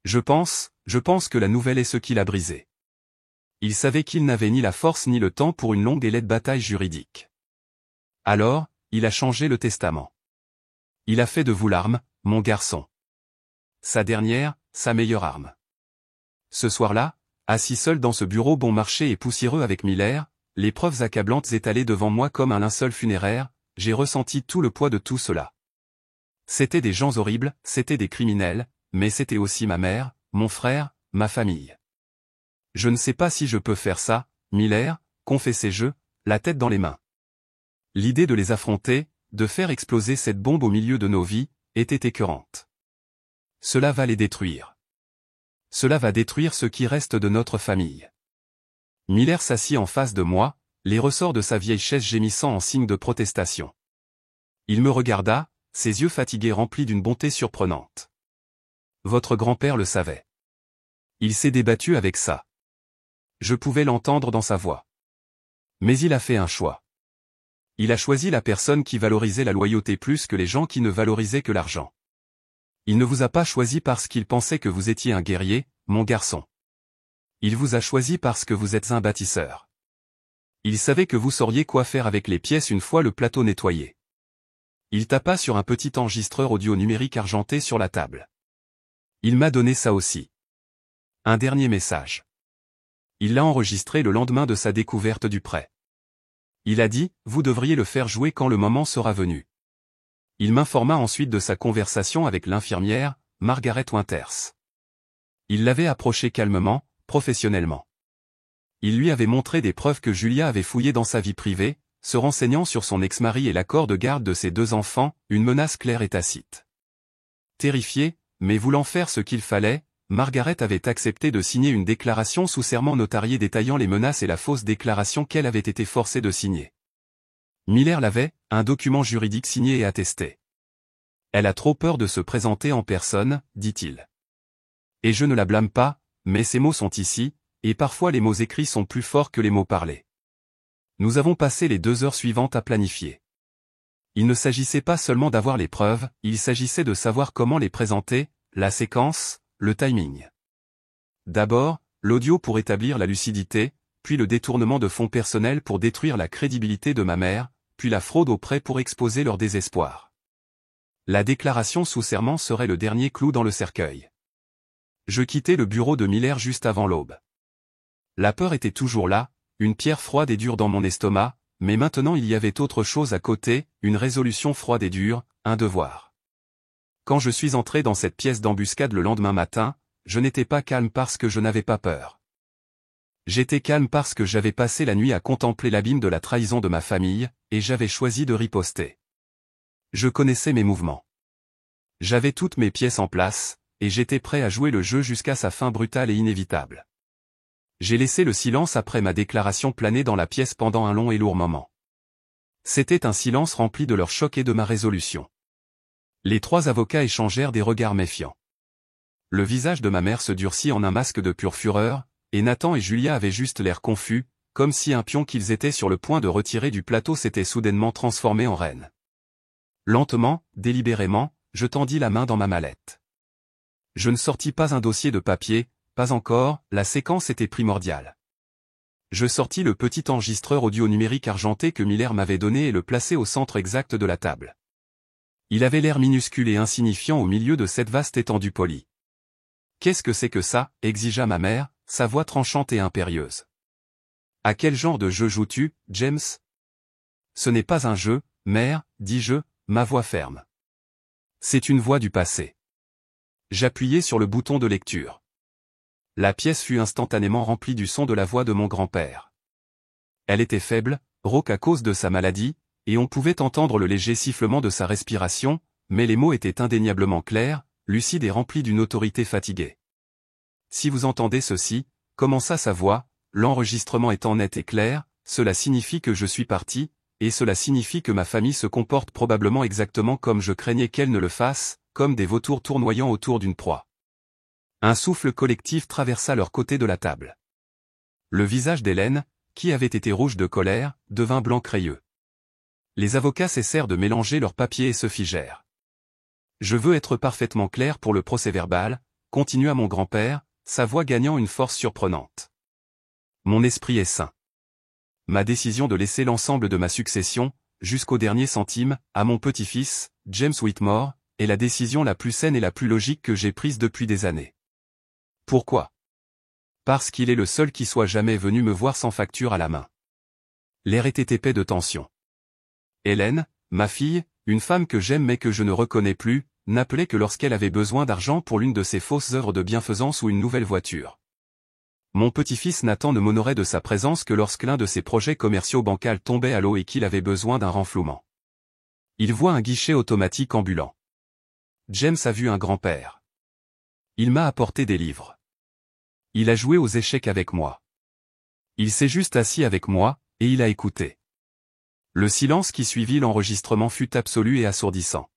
Je pense que la nouvelle est ce qui l'a brisé. Il savait qu'il n'avait ni la force ni le temps pour une longue et laide bataille juridique. Alors, il a changé le testament. Il a fait de vous l'arme, mon garçon. Sa meilleure arme. Ce soir-là, assis seul dans ce bureau bon marché et poussiéreux avec Miller, les preuves accablantes étalées devant moi comme un linceul funéraire, j'ai ressenti tout le poids de tout cela. C'étaient des gens horribles, c'étaient des criminels, mais c'était aussi ma mère, mon frère, ma famille. Je ne sais pas si je peux faire ça, Miller, confessai-je, la tête dans les mains. L'idée de les affronter, de faire exploser cette bombe au milieu de nos vies, était écœurante. Cela va les détruire. Cela va détruire ce qui reste de notre famille. Miller s'assit en face de moi, les ressorts de sa vieille chaise gémissant en signe de protestation. Il me regarda, ses yeux fatigués remplis d'une bonté surprenante. Votre grand-père le savait. Il s'est débattu avec ça. Je pouvais l'entendre dans sa voix. Mais il a fait un choix. Il a choisi la personne qui valorisait la loyauté plus que les gens qui ne valorisaient que l'argent. Il ne vous a pas choisi parce qu'il pensait que vous étiez un guerrier, mon garçon. Il vous a choisi parce que vous êtes un bâtisseur. Il savait que vous sauriez quoi faire avec les pièces une fois le plateau nettoyé. Il tapa sur un petit enregistreur audio numérique argenté sur la table. Il m'a donné ça aussi. Un dernier message. Il l'a enregistré le lendemain de sa découverte du prêt. Il a dit, vous devriez le faire jouer quand le moment sera venu. Il m'informa ensuite de sa conversation avec l'infirmière, Margaret Winters. Il l'avait approchée calmement, professionnellement. Il lui avait montré des preuves que Julia avait fouillées dans sa vie privée, se renseignant sur son ex-mari et l'accord de garde de ses 2 enfants, une menace claire et tacite. Terrifiée, mais voulant faire ce qu'il fallait, Margaret avait accepté de signer une déclaration sous serment notarié détaillant les menaces et la fausse déclaration qu'elle avait été forcée de signer. Miller l'avait, un document juridique signé et attesté. Elle a trop peur de se présenter en personne, dit-il. Et je ne la blâme pas, mais ces mots sont ici, et parfois les mots écrits sont plus forts que les mots parlés. Nous avons passé les 2 heures suivantes à planifier. Il ne s'agissait pas seulement d'avoir les preuves, il s'agissait de savoir comment les présenter, la séquence, le timing. D'abord, l'audio pour établir la lucidité, puis le détournement de fonds personnels pour détruire la crédibilité de ma mère, puis la fraude au prêt pour exposer leur désespoir. La déclaration sous serment serait le dernier clou dans le cercueil. Je quittai le bureau de Miller juste avant l'aube. La peur était toujours là, une pierre froide et dure dans mon estomac, mais maintenant il y avait autre chose à côté, une résolution froide et dure, un devoir. Quand je suis entré dans cette pièce d'embuscade le lendemain matin, je n'étais pas calme parce que je n'avais pas peur. J'étais calme parce que j'avais passé la nuit à contempler l'abîme de la trahison de ma famille, et j'avais choisi de riposter. Je connaissais mes mouvements. J'avais toutes mes pièces en place, et j'étais prêt à jouer le jeu jusqu'à sa fin brutale et inévitable. J'ai laissé le silence après ma déclaration planer dans la pièce pendant un long et lourd moment. C'était un silence rempli de leur choc et de ma résolution. Les 3 avocats échangèrent des regards méfiants. Le visage de ma mère se durcit en un masque de pure fureur, et Nathan et Julia avaient juste l'air confus, comme si un pion qu'ils étaient sur le point de retirer du plateau s'était soudainement transformé en reine. Lentement, délibérément, je tendis la main dans ma mallette. Je ne sortis pas un dossier de papier, pas encore, la séquence était primordiale. Je sortis le petit enregistreur audio numérique argenté que Miller m'avait donné et le plaçai au centre exact de la table. Il avait l'air minuscule et insignifiant au milieu de cette vaste étendue polie. « Qu'est-ce que c'est que ça » exigea ma mère, sa voix tranchante et impérieuse. « À quel genre de jeu joues-tu, James » ce n'est pas un jeu, mère, dis-je, ma voix ferme. C'est une voix du passé. J'appuyai sur le bouton de lecture. La pièce fut instantanément remplie du son de la voix de mon grand-père. Elle était faible, rauque à cause de sa maladie, et on pouvait entendre le léger sifflement de sa respiration, mais les mots étaient indéniablement clairs, lucides et remplis d'une autorité fatiguée. Si vous entendez ceci, commença sa voix, l'enregistrement étant net et clair, cela signifie que je suis parti, et cela signifie que ma famille se comporte probablement exactement comme je craignais qu'elle ne le fasse, comme des vautours tournoyant autour d'une proie. Un souffle collectif traversa leur côté de la table. Le visage d'Hélène, qui avait été rouge de colère, devint blanc crayeux. Les avocats cessèrent de mélanger leurs papiers et se figèrent. Je veux être parfaitement clair pour le procès-verbal, continua mon grand-père, sa voix gagnant une force surprenante. Mon esprit est sain. Ma décision de laisser l'ensemble de ma succession, jusqu'au dernier centime, à mon petit-fils, James Whitmore, est la décision la plus saine et la plus logique que j'ai prise depuis des années. Pourquoi? Parce qu'il est le seul qui soit jamais venu me voir sans facture à la main. L'air était épais de tension. Hélène, ma fille, une femme que j'aime mais que je ne reconnais plus, n'appelait que lorsqu'elle avait besoin d'argent pour l'une de ses fausses œuvres de bienfaisance ou une nouvelle voiture. Mon petit-fils Nathan ne m'honorait de sa présence que lorsque l'un de ses projets commerciaux bancals tombait à l'eau et qu'il avait besoin d'un renflouement. Il voit un guichet automatique ambulant. James a vu un grand-père. Il m'a apporté des livres. Il a joué aux échecs avec moi. Il s'est juste assis avec moi, et il a écouté. Le silence qui suivit l'enregistrement fut absolu et assourdissant.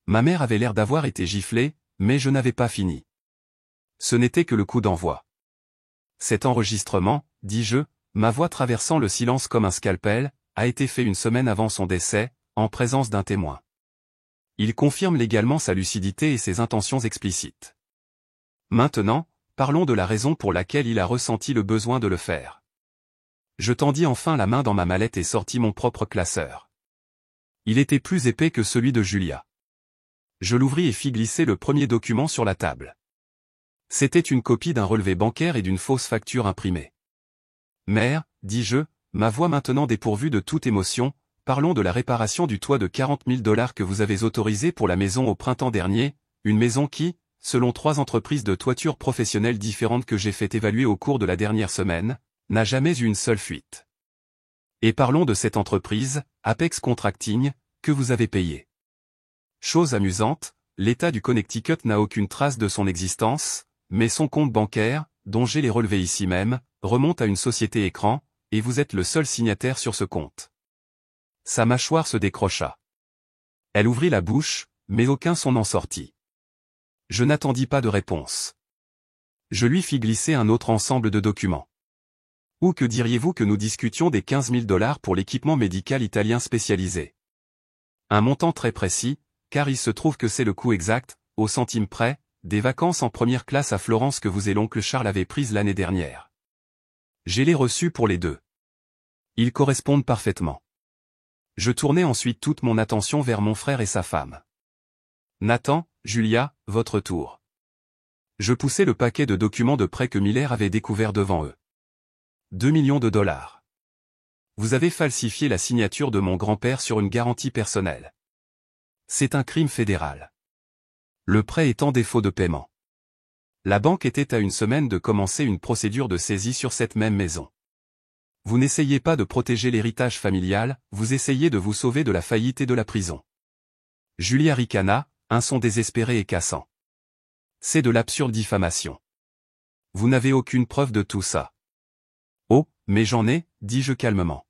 Ma mère avait l'air d'avoir été giflée, mais je n'avais pas fini. Ce n'était que le coup d'envoi. Cet enregistrement, dis-je, ma voix traversant le silence comme un scalpel, a été fait une semaine avant son décès, en présence d'un témoin. Il confirme légalement sa lucidité et ses intentions explicites. Maintenant, parlons de la raison pour laquelle il a ressenti le besoin de le faire. Je tendis enfin la main dans ma mallette et sortis mon propre classeur. Il était plus épais que celui de Julia. Je l'ouvris et fis glisser le premier document sur la table. C'était une copie d'un relevé bancaire et d'une fausse facture imprimée. Mère, dis-je, ma voix maintenant dépourvue de toute émotion, parlons de la réparation du toit de 40 000 $ que vous avez autorisé pour la maison au printemps dernier, une maison qui, selon 3 entreprises de toiture professionnelles différentes que j'ai fait évaluer au cours de la dernière semaine, n'a jamais eu une seule fuite. Et parlons de cette entreprise, Apex Contracting, que vous avez payée. Chose amusante, l'État du Connecticut n'a aucune trace de son existence, mais son compte bancaire, dont j'ai les relevés ici même, remonte à une société écran, et vous êtes le seul signataire sur ce compte. Sa mâchoire se décrocha. Elle ouvrit la bouche, mais aucun son n'en sortit. Je n'attendis pas de réponse. Je lui fis glisser un autre ensemble de documents. Ou que diriez-vous que nous discutions des 15 000 $ pour l'équipement médical italien spécialisé? Un montant très précis, car il se trouve que c'est le coût exact, au centime près, des vacances en première classe à Florence que vous et l'oncle Charles avez prises l'année dernière. J'ai les reçus pour les deux. Ils correspondent parfaitement. Je tournai ensuite toute mon attention vers mon frère et sa femme. Nathan, Julia, votre tour. Je poussai le paquet de documents de prêt que Miller avait découvert devant eux. 2 millions de $. Vous avez falsifié la signature de mon grand-père sur une garantie personnelle. C'est un crime fédéral. Le prêt est en défaut de paiement. La banque était à une semaine de commencer une procédure de saisie sur cette même maison. Vous n'essayez pas de protéger l'héritage familial, vous essayez de vous sauver de la faillite et de la prison. Julia ricana, un son désespéré et cassant. C'est de l'absurde diffamation. Vous n'avez aucune preuve de tout ça. Oh, mais j'en ai, dis-je calmement.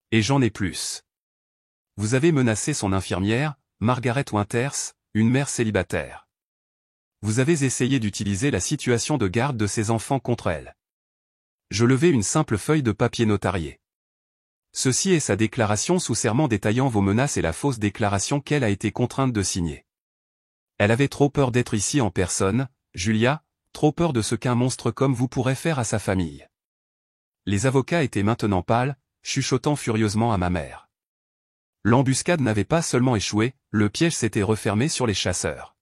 Et j'en ai plus. Vous avez menacé son infirmière, Margaret Winters, une mère célibataire. Vous avez essayé d'utiliser la situation de garde de ses enfants contre elle. Je levai une simple feuille de papier notarié. Ceci est sa déclaration sous serment détaillant vos menaces et la fausse déclaration qu'elle a été contrainte de signer. Elle avait trop peur d'être ici en personne, Julia, trop peur de ce qu'un monstre comme vous pourrait faire à sa famille. Les avocats étaient maintenant pâles, chuchotant furieusement à ma mère. L'embuscade n'avait pas seulement échoué, le piège s'était refermé sur les chasseurs.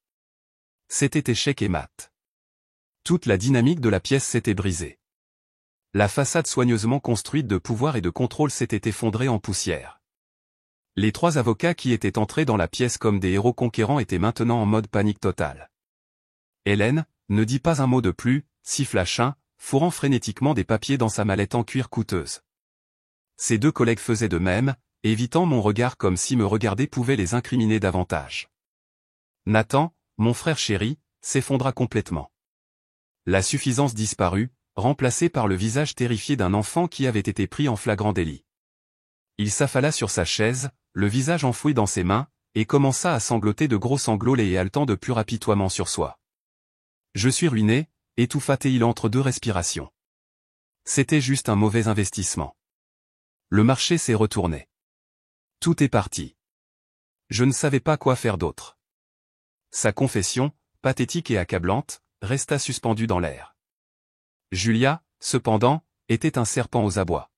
C'était échec et mat. Toute la dynamique de la pièce s'était brisée. La façade soigneusement construite de pouvoir et de contrôle s'était effondrée en poussière. Les 3 avocats qui étaient entrés dans la pièce comme des héros conquérants étaient maintenant en mode panique totale. Hélène, ne dit pas un mot de plus, siffle à chien, fourrant frénétiquement des papiers dans sa mallette en cuir coûteuse. Ses 2 collègues faisaient de même, évitant mon regard comme si me regarder pouvait les incriminer davantage. Nathan, mon frère chéri, s'effondra complètement. La suffisance disparut, remplacée par le visage terrifié d'un enfant qui avait été pris en flagrant délit. Il s'affala sur sa chaise, le visage enfoui dans ses mains, et commença à sangloter de gros sanglots et haletant de pur apitoiement sur soi. Je suis ruiné, étouffa-t-il entre 2 respirations. C'était juste un mauvais investissement. Le marché s'est retourné. Tout est parti. Je ne savais pas quoi faire d'autre. Sa confession, pathétique et accablante, resta suspendue dans l'air. Julia, cependant, était un serpent aux abois.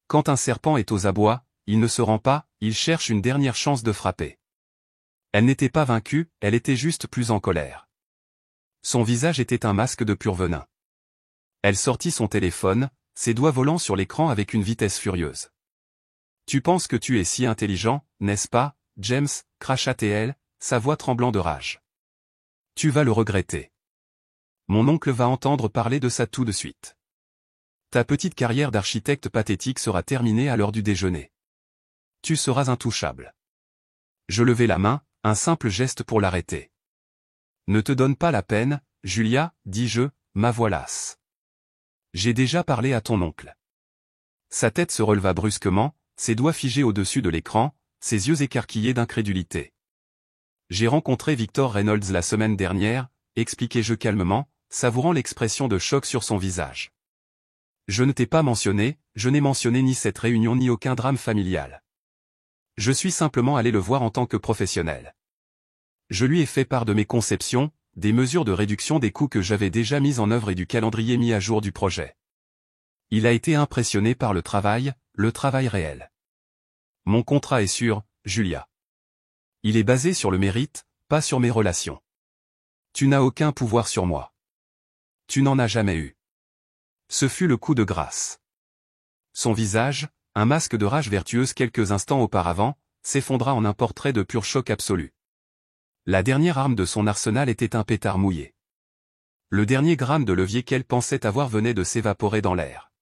Quand un serpent est aux abois, il ne se rend pas, il cherche une dernière chance de frapper. Elle n'était pas vaincue, elle était juste plus en colère. Son visage était un masque de pur venin. Elle sortit son téléphone, ses doigts volant sur l'écran avec une vitesse furieuse. « Tu penses que tu es si intelligent, n'est-ce pas, James » cracha-t-elle, sa voix tremblant de rage. « Tu vas le regretter. Mon oncle va entendre parler de ça tout de suite. Ta petite carrière d'architecte pathétique sera terminée à l'heure du déjeuner. Tu seras intouchable. » Je levai la main, un simple geste pour l'arrêter. « Ne te donne pas la peine, Julia, dis-je, ma voix lasse. J'ai déjà parlé à ton oncle. » Sa tête se releva brusquement, ses doigts figés au-dessus de l'écran, ses yeux écarquillés d'incrédulité. « J'ai rencontré Victor Reynolds la semaine dernière, expliquai-je calmement, savourant l'expression de choc sur son visage. Je ne t'ai pas mentionné, je n'ai mentionné ni cette réunion ni aucun drame familial. Je suis simplement allé le voir en tant que professionnel. Je lui ai fait part de mes conceptions, des mesures de réduction des coûts que j'avais déjà mises en œuvre et du calendrier mis à jour du projet. Il a été impressionné par le travail réel. Mon contrat est sûr, Julia. Il est basé sur le mérite, pas sur mes relations. Tu n'as aucun pouvoir sur moi. Tu n'en as jamais eu. Ce fut le coup de grâce. » Son visage, un masque de rage vertueuse quelques instants auparavant, s'effondra en un portrait de pur choc absolu. La dernière arme de son arsenal était un pétard mouillé. Le dernier gramme de levier qu'elle pensait avoir venait de s'évaporer dans l'air.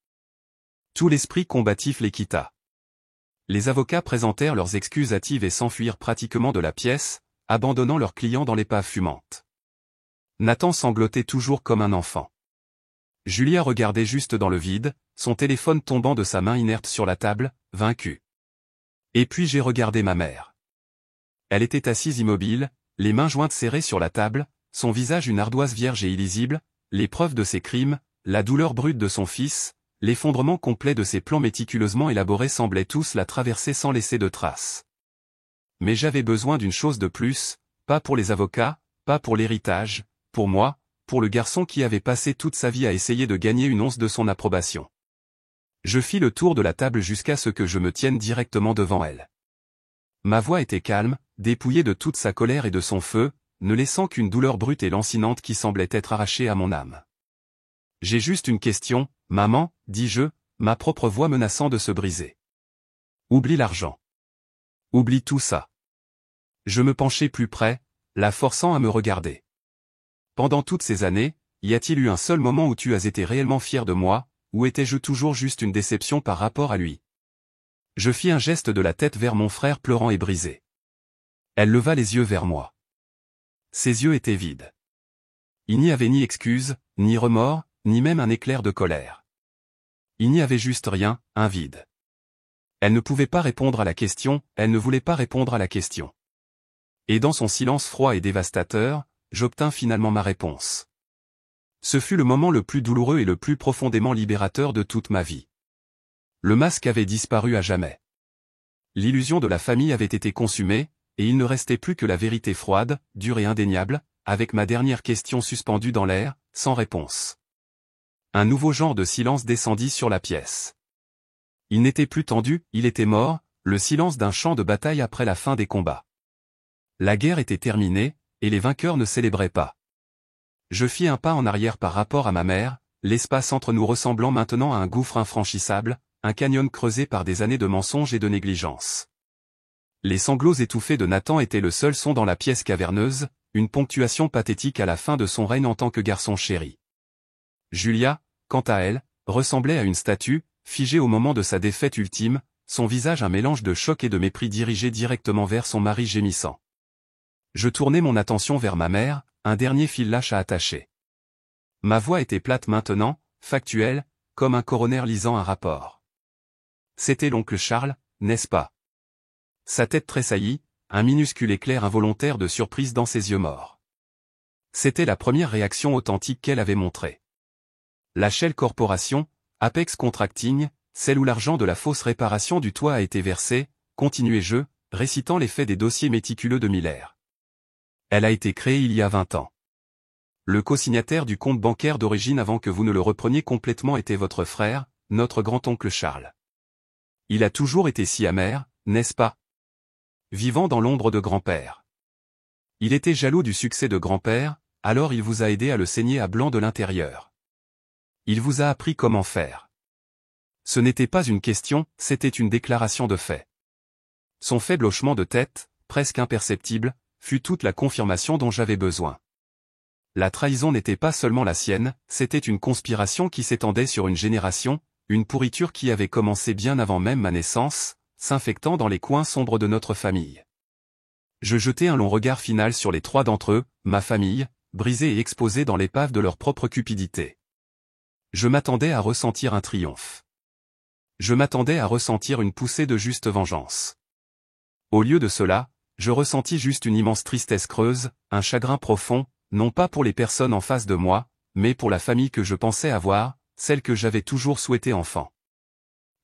Tout l'esprit combatif les quitta. Les avocats présentèrent leurs excuses hâtives et s'enfuirent pratiquement de la pièce, abandonnant leurs clients dans l'épave fumante. Nathan sanglotait toujours comme un enfant. Julia regardait juste dans le vide, son téléphone tombant de sa main inerte sur la table, vaincue. Et puis j'ai regardé ma mère. Elle était assise immobile, les mains jointes serrées sur la table, son visage une ardoise vierge et illisible, les preuves de ses crimes, la douleur brute de son fils, l'effondrement complet de ses plans méticuleusement élaborés semblaient tous la traverser sans laisser de traces. Mais j'avais besoin d'une chose de plus, pas pour les avocats, pas pour l'héritage, pour moi, pour le garçon qui avait passé toute sa vie à essayer de gagner une once de son approbation. Je fis le tour de la table jusqu'à ce que je me tienne directement devant elle. Ma voix était calme, dépouillée de toute sa colère et de son feu, ne laissant qu'une douleur brute et lancinante qui semblait être arrachée à mon âme. « J'ai juste une question, maman, dis-je, ma propre voix menaçant de se briser. Oublie l'argent. Oublie tout ça. » Je me penchai plus près, la forçant à me regarder. « Pendant toutes ces années, y a-t-il eu un seul moment où tu as été réellement fier de moi, ou étais-je toujours juste une déception par rapport à lui ?» Je fis un geste de la tête vers mon frère pleurant et brisé. Elle leva les yeux vers moi. Ses yeux étaient vides. Il n'y avait ni excuse, ni remords, ni même un éclair de colère. Il n'y avait juste rien, un vide. Elle ne pouvait pas répondre à la question, elle ne voulait pas répondre à la question. Et dans son silence froid et dévastateur, j'obtins finalement ma réponse. Ce fut le moment le plus douloureux et le plus profondément libérateur de toute ma vie. Le masque avait disparu à jamais. L'illusion de la famille avait été consumée, et il ne restait plus que la vérité froide, dure et indéniable, avec ma dernière question suspendue dans l'air, sans réponse. Un nouveau genre de silence descendit sur la pièce. Il n'était plus tendu, il était mort, le silence d'un champ de bataille après la fin des combats. La guerre était terminée, et les vainqueurs ne célébraient pas. Je fis un pas en arrière par rapport à ma mère, l'espace entre nous ressemblant maintenant à un gouffre infranchissable, un canyon creusé par des années de mensonges et de négligence. Les sanglots étouffés de Nathan étaient le seul son dans la pièce caverneuse, une ponctuation pathétique à la fin de son règne en tant que garçon chéri. Julia, quant à elle, ressemblait à une statue, figée au moment de sa défaite ultime, son visage un mélange de choc et de mépris dirigé directement vers son mari gémissant. Je tournai mon attention vers ma mère, un dernier fil lâche à attacher. Ma voix était plate maintenant, factuelle, comme un coroner lisant un rapport. C'était l'oncle Charles, n'est-ce pas? Sa tête tressaillit, un minuscule éclair involontaire de surprise dans ses yeux morts. C'était la première réaction authentique qu'elle avait montrée. La Shell Corporation, Apex Contracting, celle où l'argent de la fausse réparation du toit a été versé, continuai-je, récitant les faits des dossiers méticuleux de Miller. Elle a été créée il y a 20 ans. Le co-signataire du compte bancaire d'origine avant que vous ne le repreniez complètement était votre frère, notre grand-oncle Charles. Il a toujours été si amer, n'est-ce pas? Vivant dans l'ombre de grand-père. Il était jaloux du succès de grand-père, alors il vous a aidé à le saigner à blanc de l'intérieur. Il vous a appris comment faire. Ce n'était pas une question, c'était une déclaration de fait. Son faible hochement de tête, presque imperceptible, fut toute la confirmation dont j'avais besoin. La trahison n'était pas seulement la sienne, c'était une conspiration qui s'étendait sur une génération, une pourriture qui avait commencé bien avant même ma naissance, s'infectant dans les coins sombres de notre famille. Je jetai un long regard final sur les trois d'entre eux, ma famille, brisée et exposée dans l'épave de leur propre cupidité. Je m'attendais à ressentir un triomphe. Je m'attendais à ressentir une poussée de juste vengeance. Au lieu de cela, je ressentis juste une immense tristesse creuse, un chagrin profond, non pas pour les personnes en face de moi, mais pour la famille que je pensais avoir, celle que j'avais toujours souhaité enfant.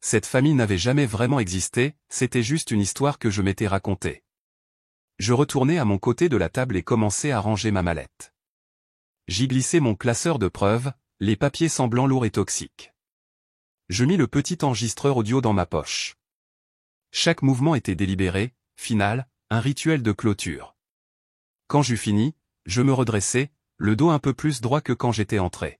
Cette famille n'avait jamais vraiment existé, c'était juste une histoire que je m'étais racontée. Je retournai à mon côté de la table et commençai à ranger ma mallette. J'y glissai mon classeur de preuves, les papiers semblant lourds et toxiques. Je mis le petit enregistreur audio dans ma poche. Chaque mouvement était délibéré, final, un rituel de clôture. Quand j'eus fini, je me redressai, le dos un peu plus droit que quand j'étais entré.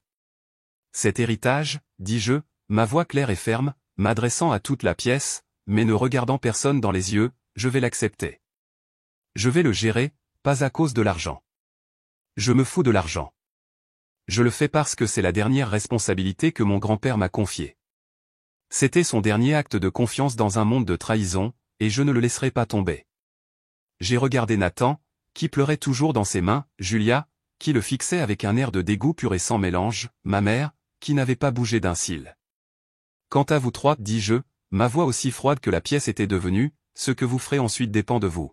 Cet héritage, dis-je, ma voix claire et ferme, m'adressant à toute la pièce, mais ne regardant personne dans les yeux, je vais l'accepter. Je vais le gérer, pas à cause de l'argent. Je me fous de l'argent. Je le fais parce que c'est la dernière responsabilité que mon grand-père m'a confiée. C'était son dernier acte de confiance dans un monde de trahison, et je ne le laisserai pas tomber. J'ai regardé Nathan, qui pleurait toujours dans ses mains, Julia, qui le fixait avec un air de dégoût pur et sans mélange, ma mère, qui n'avait pas bougé d'un cil. Quant à vous trois, dis-je, ma voix aussi froide que la pièce était devenue, ce que vous ferez ensuite dépend de vous.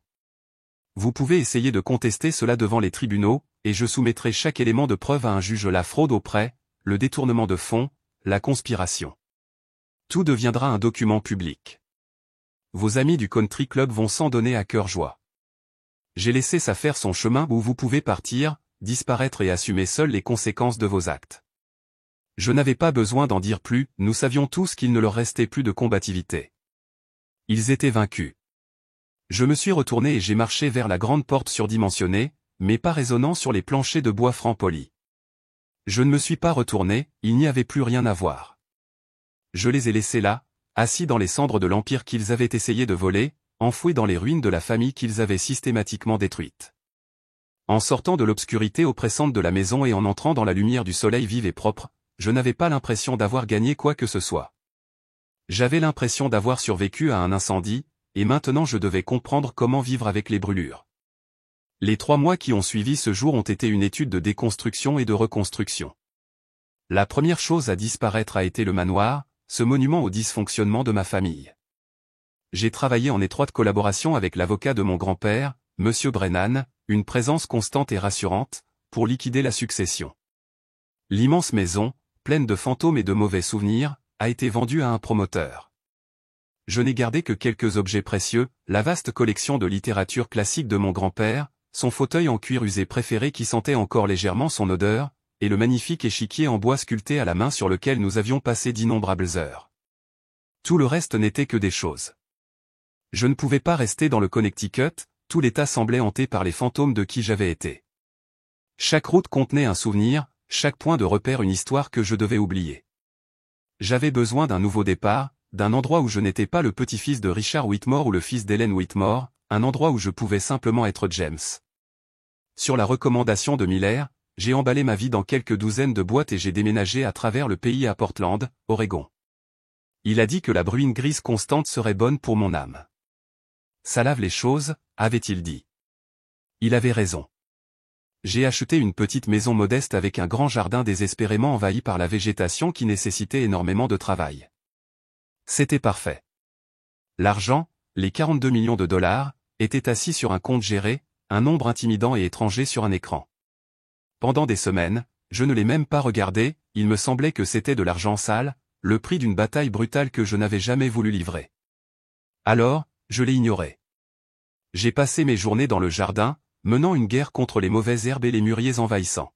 Vous pouvez essayer de contester cela devant les tribunaux, et je soumettrai chaque élément de preuve à un juge, la fraude au prêt, le détournement de fonds, la conspiration. Tout deviendra un document public. Vos amis du country club vont s'en donner à cœur joie. J'ai laissé ça faire son chemin où vous pouvez partir, disparaître et assumer seul les conséquences de vos actes. Je n'avais pas besoin d'en dire plus, nous savions tous qu'il ne leur restait plus de combativité. Ils étaient vaincus. Je me suis retourné et j'ai marché vers la grande porte surdimensionnée, mais pas résonnant sur les planchers de bois franc poli. Je ne me suis pas retourné, il n'y avait plus rien à voir. Je les ai laissés là, assis dans les cendres de l'empire qu'ils avaient essayé de voler, enfouis dans les ruines de la famille qu'ils avaient systématiquement détruite. En sortant de l'obscurité oppressante de la maison et en entrant dans la lumière du soleil vive et propre, je n'avais pas l'impression d'avoir gagné quoi que ce soit. J'avais l'impression d'avoir survécu à un incendie, et maintenant je devais comprendre comment vivre avec les brûlures. Les 3 mois qui ont suivi ce jour ont été une étude de déconstruction et de reconstruction. La première chose à disparaître a été le manoir, ce monument au dysfonctionnement de ma famille. J'ai travaillé en étroite collaboration avec l'avocat de mon grand-père, Monsieur Brennan, une présence constante et rassurante, pour liquider la succession. L'immense maison, pleine de fantômes et de mauvais souvenirs, a été vendue à un promoteur. Je n'ai gardé que quelques objets précieux, la vaste collection de littérature classique de mon grand-père, son fauteuil en cuir usé préféré qui sentait encore légèrement son odeur, et le magnifique échiquier en bois sculpté à la main sur lequel nous avions passé d'innombrables heures. Tout le reste n'était que des choses. Je ne pouvais pas rester dans le Connecticut, tout l'État semblait hanté par les fantômes de qui j'avais été. Chaque route contenait un souvenir, chaque point de repère une histoire que je devais oublier. J'avais besoin d'un nouveau départ, d'un endroit où je n'étais pas le petit-fils de Richard Whitmore ou le fils d'Helen Whitmore, un endroit où je pouvais simplement être James. Sur la recommandation de Miller, j'ai emballé ma vie dans quelques douzaines de boîtes et j'ai déménagé à travers le pays à Portland, Oregon. Il a dit que la bruine grise constante serait bonne pour mon âme. Ça lave les choses, avait-il dit. Il avait raison. J'ai acheté une petite maison modeste avec un grand jardin désespérément envahi par la végétation qui nécessitait énormément de travail. C'était parfait. L'argent, les 42 millions de dollars, était assis sur un compte géré, un nombre intimidant et étranger sur un écran. Pendant des semaines, je ne l'ai même pas regardé, il me semblait que c'était de l'argent sale, le prix d'une bataille brutale que je n'avais jamais voulu livrer. Alors, je l'ai ignoré. J'ai passé mes journées dans le jardin, menant une guerre contre les mauvaises herbes et les mûriers envahissants.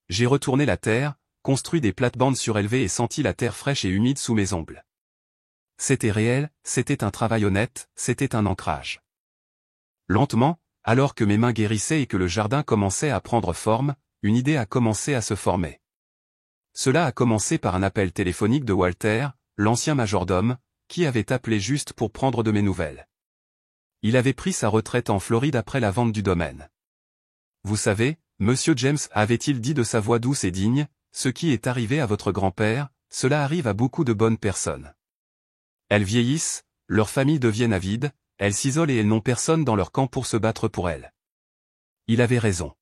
J'ai retourné la terre, construit des plates-bandes surélevées et senti la terre fraîche et humide sous mes ongles. C'était réel, c'était un travail honnête, c'était un ancrage. Lentement, alors que mes mains guérissaient et que le jardin commençait à prendre forme, une idée a commencé à se former. Cela a commencé par un appel téléphonique de Walter, l'ancien majordome, qui avait appelé juste pour prendre de mes nouvelles. Il avait pris sa retraite en Floride après la vente du domaine. Vous savez, Monsieur James, avait-il dit de sa voix douce et digne, ce qui est arrivé à votre grand-père, cela arrive à beaucoup de bonnes personnes. Elles vieillissent, leurs familles deviennent avides, elles s'isolent et elles n'ont personne dans leur camp pour se battre pour elles. Il avait raison.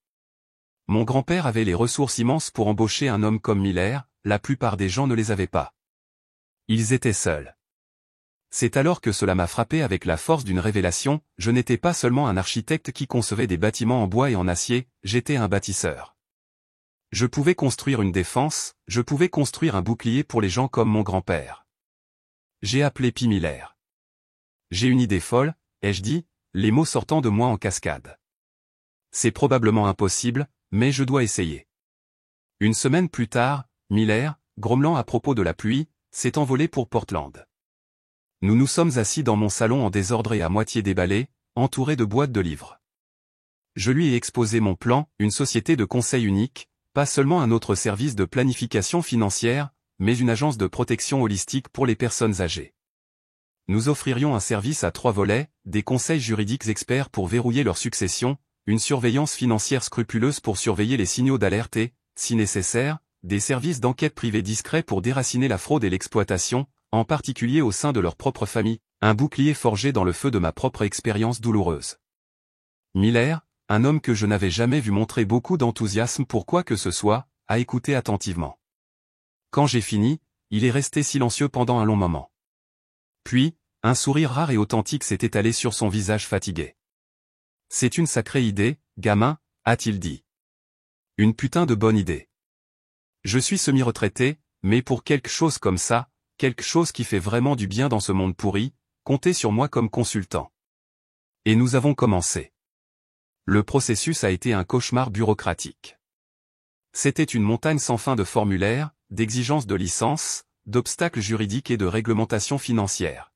Mon grand-père avait les ressources immenses pour embaucher un homme comme Miller, la plupart des gens ne les avaient pas. Ils étaient seuls. C'est alors que cela m'a frappé avec la force d'une révélation, je n'étais pas seulement un architecte qui concevait des bâtiments en bois et en acier, j'étais un bâtisseur. Je pouvais construire une défense, je pouvais construire un bouclier pour les gens comme mon grand-père. J'ai appelé P. Miller. J'ai une idée folle, ai-je dit, les mots sortant de moi en cascade. C'est probablement impossible, mais je dois essayer. Une semaine plus tard, Miller, grommelant à propos de la pluie, s'est envolé pour Portland. Nous nous sommes assis dans mon salon en désordre et à moitié déballé, entouré de boîtes de livres. Je lui ai exposé mon plan, une société de conseil unique, pas seulement un autre service de planification financière, mais une agence de protection holistique pour les personnes âgées. Nous offririons un service à 3 volets, des conseils juridiques experts pour verrouiller leur succession, une surveillance financière scrupuleuse pour surveiller les signaux d'alerte et, si nécessaire, des services d'enquête privée discrets pour déraciner la fraude et l'exploitation, en particulier au sein de leur propre famille, un bouclier forgé dans le feu de ma propre expérience douloureuse. Miller, un homme que je n'avais jamais vu montrer beaucoup d'enthousiasme pour quoi que ce soit, a écouté attentivement. Quand j'ai fini, il est resté silencieux pendant un long moment. Puis, un sourire rare et authentique s'est étalé sur son visage fatigué. « C'est une sacrée idée, gamin, a-t-il dit. Une putain de bonne idée. Je suis semi-retraité, mais pour quelque chose comme ça, quelque chose qui fait vraiment du bien dans ce monde pourri, comptez sur moi comme consultant. » Et nous avons commencé. Le processus a été un cauchemar bureaucratique. C'était une montagne sans fin de formulaires, d'exigences de licence, d'obstacles juridiques et de réglementations financières.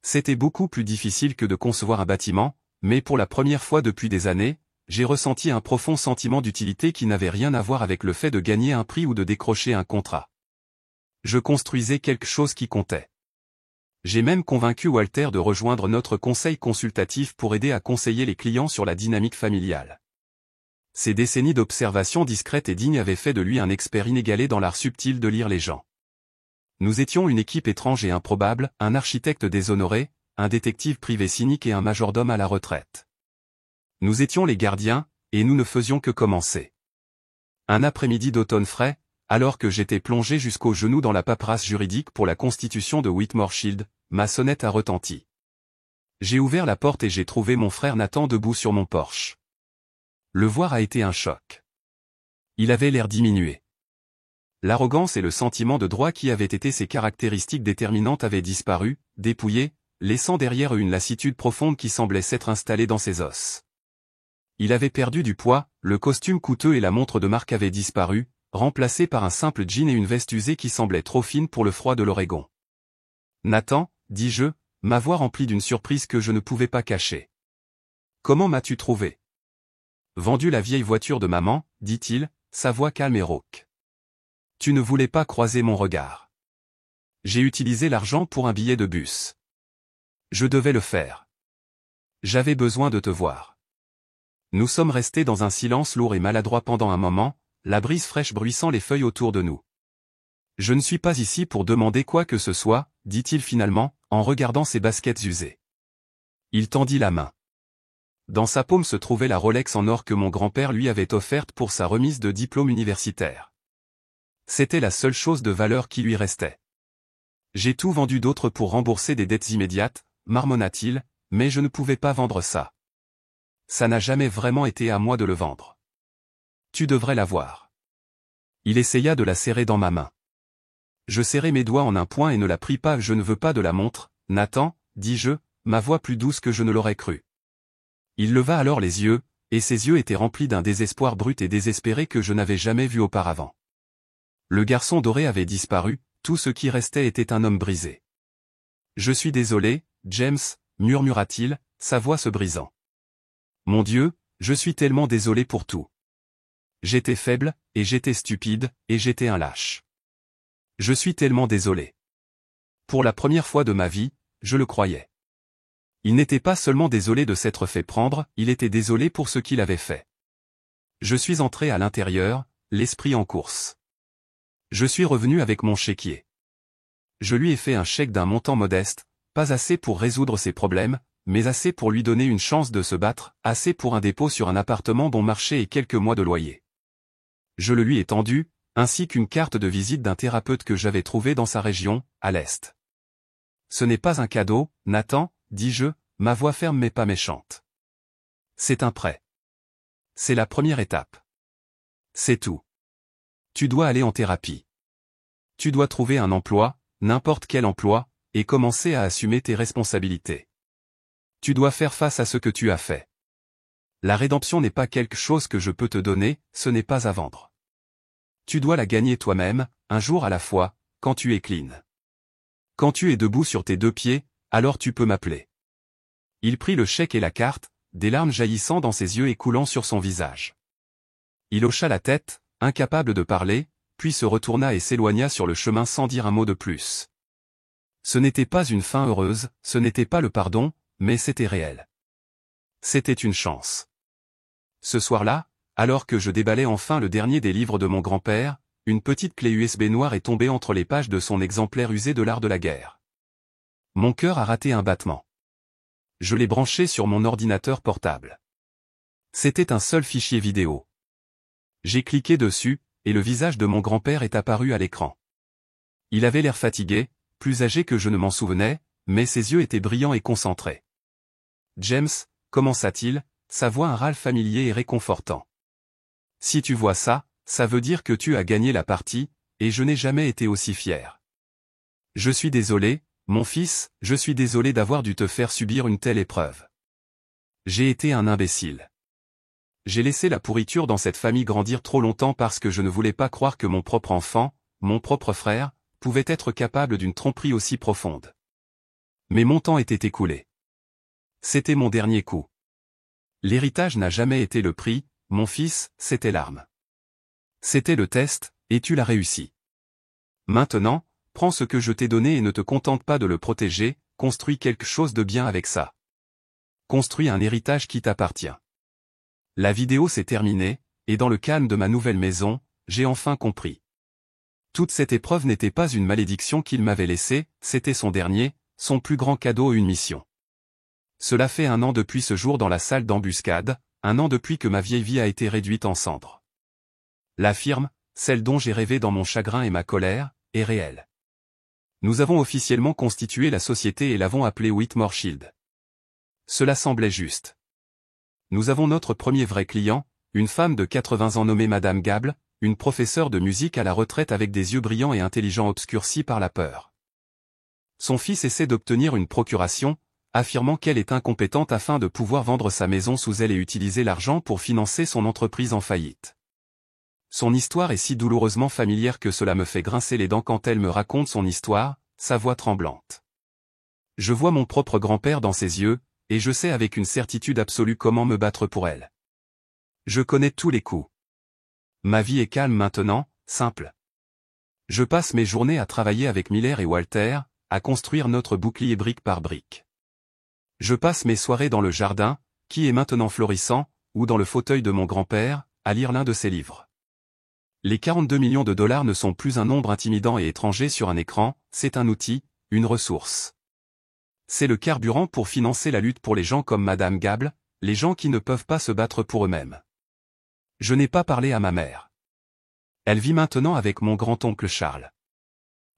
C'était beaucoup plus difficile que de concevoir un bâtiment, mais pour la première fois depuis des années, j'ai ressenti un profond sentiment d'utilité qui n'avait rien à voir avec le fait de gagner un prix ou de décrocher un contrat. Je construisais quelque chose qui comptait. J'ai même convaincu Walter de rejoindre notre conseil consultatif pour aider à conseiller les clients sur la dynamique familiale. Ces décennies d'observation discrète et digne avaient fait de lui un expert inégalé dans l'art subtil de lire les gens. Nous étions une équipe étrange et improbable, un architecte déshonoré, un détective privé cynique et un majordome à la retraite. Nous étions les gardiens, et nous ne faisions que commencer. Un après-midi d'automne frais, alors que j'étais plongé jusqu'aux genoux dans la paperasse juridique pour la constitution de Whitmore Shield, ma sonnette a retenti. J'ai ouvert la porte et j'ai trouvé mon frère Nathan debout sur mon porche. Le voir a été un choc. Il avait l'air diminué. L'arrogance et le sentiment de droit qui avaient été ses caractéristiques déterminantes avaient disparu, dépouillés, laissant derrière eux une lassitude profonde qui semblait s'être installée dans ses os. Il avait perdu du poids, le costume coûteux et la montre de marque avaient disparu, remplacés par un simple jean et une veste usée qui semblait trop fine pour le froid de l'Oregon. « Nathan, dis-je, ma voix remplie d'une surprise que je ne pouvais pas cacher. Comment m'as-tu trouvé ? Vendu la vieille voiture de maman, dit-il, sa voix calme et rauque. Tu ne voulais pas croiser mon regard. J'ai utilisé l'argent pour un billet de bus. Je devais le faire. J'avais besoin de te voir. Nous sommes restés dans un silence lourd et maladroit pendant un moment, la brise fraîche bruissant les feuilles autour de nous. Je ne suis pas ici pour demander quoi que ce soit, dit-il finalement, en regardant ses baskets usées. Il tendit la main. Dans sa paume se trouvait la Rolex en or que mon grand-père lui avait offerte pour sa remise de diplôme universitaire. C'était la seule chose de valeur qui lui restait. J'ai tout vendu d'autres pour rembourser des dettes immédiates, marmonna-t-il, mais je ne pouvais pas vendre ça. Ça n'a jamais vraiment été à moi de le vendre. Tu devrais la voir. Il essaya de la serrer dans ma main. Je serrai mes doigts en un point et ne la pris pas. Je ne veux pas de la montre, Nathan, dis-je, ma voix plus douce que je ne l'aurais cru. Il leva alors les yeux, et ses yeux étaient remplis d'un désespoir brut et désespéré que je n'avais jamais vu auparavant. Le garçon doré avait disparu, tout ce qui restait était un homme brisé. Je suis désolé, James, murmura-t-il, sa voix se brisant. Mon Dieu, je suis tellement désolé pour tout. J'étais faible, et j'étais stupide, et j'étais un lâche. Je suis tellement désolé. Pour la première fois de ma vie, je le croyais. Il n'était pas seulement désolé de s'être fait prendre, il était désolé pour ce qu'il avait fait. Je suis entré à l'intérieur, l'esprit en course. Je suis revenu avec mon chéquier. Je lui ai fait un chèque d'un montant modeste, pas assez pour résoudre ses problèmes, mais assez pour lui donner une chance de se battre, assez pour un dépôt sur un appartement bon marché et quelques mois de loyer. Je le lui ai tendu, ainsi qu'une carte de visite d'un thérapeute que j'avais trouvé dans sa région, à l'Est. Ce n'est pas un cadeau, Nathan, dis-je, ma voix ferme mais pas méchante. C'est un prêt. C'est la première étape. C'est tout. Tu dois aller en thérapie. Tu dois trouver un emploi, n'importe quel emploi, et commencer à assumer tes responsabilités. Tu dois faire face à ce que tu as fait. La rédemption n'est pas quelque chose que je peux te donner, ce n'est pas à vendre. Tu dois la gagner toi-même, un jour à la fois, quand tu es clean. Quand tu es debout sur tes deux pieds, alors tu peux m'appeler. Il prit le chèque et la carte, des larmes jaillissant dans ses yeux et coulant sur son visage. Il hocha la tête, incapable de parler, puis se retourna et s'éloigna sur le chemin sans dire un mot de plus. Ce n'était pas une fin heureuse, ce n'était pas le pardon, mais c'était réel. C'était une chance. Ce soir-là, alors que je déballais enfin le dernier des livres de mon grand-père, une petite clé USB noire est tombée entre les pages de son exemplaire usé de l'art de la guerre. Mon cœur a raté un battement. Je l'ai branché sur mon ordinateur portable. C'était un seul fichier vidéo. J'ai cliqué dessus, et le visage de mon grand-père est apparu à l'écran. Il avait l'air fatigué, plus âgé que je ne m'en souvenais, mais ses yeux étaient brillants et concentrés. James, commença-t-il, sa voix un râle familier et réconfortant. Si tu vois ça, ça veut dire que tu as gagné la partie, et je n'ai jamais été aussi fier. Je suis désolé, mon fils, je suis désolé d'avoir dû te faire subir une telle épreuve. J'ai été un imbécile. J'ai laissé la pourriture dans cette famille grandir trop longtemps parce que je ne voulais pas croire que mon propre enfant, mon propre frère, pouvait être capable d'une tromperie aussi profonde. Mais mon temps était écoulé. C'était mon dernier coup. L'héritage n'a jamais été le prix, mon fils, c'était l'arme. C'était le test, et tu l'as réussi. Maintenant, prends ce que je t'ai donné et ne te contente pas de le protéger, construis quelque chose de bien avec ça. Construis un héritage qui t'appartient. La vidéo s'est terminée, et dans le calme de ma nouvelle maison, j'ai enfin compris. Toute cette épreuve n'était pas une malédiction qu'il m'avait laissée, c'était son dernier, son plus grand cadeau et une mission. Cela fait 1 an depuis ce jour dans la salle d'embuscade, 1 an depuis que ma vieille vie a été réduite en cendres. La firme, celle dont j'ai rêvé dans mon chagrin et ma colère, est réelle. Nous avons officiellement constitué la société et l'avons appelée Whitmore Shield. Cela semblait juste. Nous avons notre premier vrai client, une femme de 80 ans nommée Madame Gable, une professeure de musique à la retraite avec des yeux brillants et intelligents obscurcis par la peur. Son fils essaie d'obtenir une procuration, affirmant qu'elle est incompétente afin de pouvoir vendre sa maison sous elle et utiliser l'argent pour financer son entreprise en faillite. Son histoire est si douloureusement familière que cela me fait grincer les dents quand elle me raconte son histoire, sa voix tremblante. Je vois mon propre grand-père dans ses yeux, et je sais avec une certitude absolue comment me battre pour elle. Je connais tous les coups. Ma vie est calme maintenant, simple. Je passe mes journées à travailler avec Miller et Walter, à construire notre bouclier brique par brique. Je passe mes soirées dans le jardin, qui est maintenant florissant, ou dans le fauteuil de mon grand-père, à lire l'un de ses livres. Les 42 millions de dollars ne sont plus un nombre intimidant et étranger sur un écran, c'est un outil, une ressource. C'est le carburant pour financer la lutte pour les gens comme Madame Gable, les gens qui ne peuvent pas se battre pour eux-mêmes. Je n'ai pas parlé à ma mère. Elle vit maintenant avec mon grand-oncle Charles.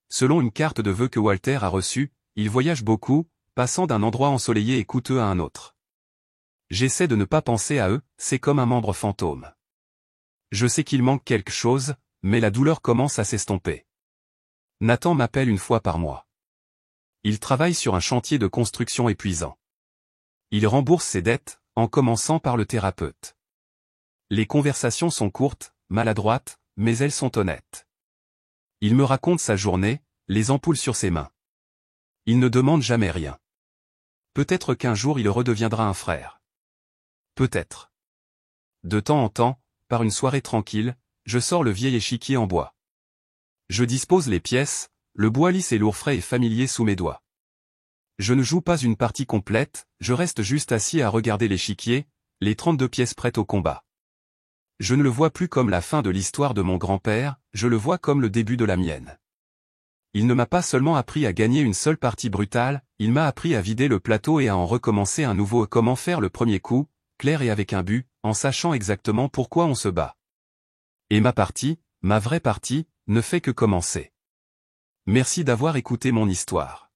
Selon une carte de vœux que Walter a reçue, il voyage beaucoup, passant d'un endroit ensoleillé et coûteux à un autre. J'essaie de ne pas penser à eux, c'est comme un membre fantôme. Je sais qu'il manque quelque chose, mais la douleur commence à s'estomper. Nathan m'appelle une fois par mois. Il travaille sur un chantier de construction épuisant. Il rembourse ses dettes, en commençant par le thérapeute. Les conversations sont courtes, maladroites, mais elles sont honnêtes. Il me raconte sa journée, les ampoules sur ses mains. Il ne demande jamais rien. Peut-être qu'un jour il redeviendra un frère. Peut-être. De temps en temps, par une soirée tranquille, je sors le vieil échiquier en bois. Je dispose les pièces, le bois lisse et lourd frais et familier sous mes doigts. Je ne joue pas une partie complète, je reste juste assis à regarder l'échiquier, les 32 pièces prêtes au combat. Je ne le vois plus comme la fin de l'histoire de mon grand-père, je le vois comme le début de la mienne. Il ne m'a pas seulement appris à gagner une seule partie brutale, il m'a appris à vider le plateau et à en recommencer un nouveau. Comment faire le premier coup, clair et avec un but, en sachant exactement pourquoi on se bat. Et ma partie, ma vraie partie, ne fait que commencer. Merci d'avoir écouté mon histoire.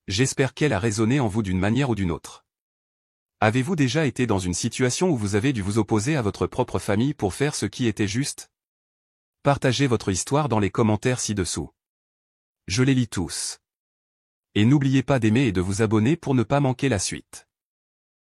J'espère qu'elle a résonné en vous d'une manière ou d'une autre. Avez-vous déjà été dans une situation où vous avez dû vous opposer à votre propre famille pour faire ce qui était juste? Partagez votre histoire dans les commentaires ci-dessous. Je les lis tous. Et n'oubliez pas d'aimer et de vous abonner pour ne pas manquer la suite.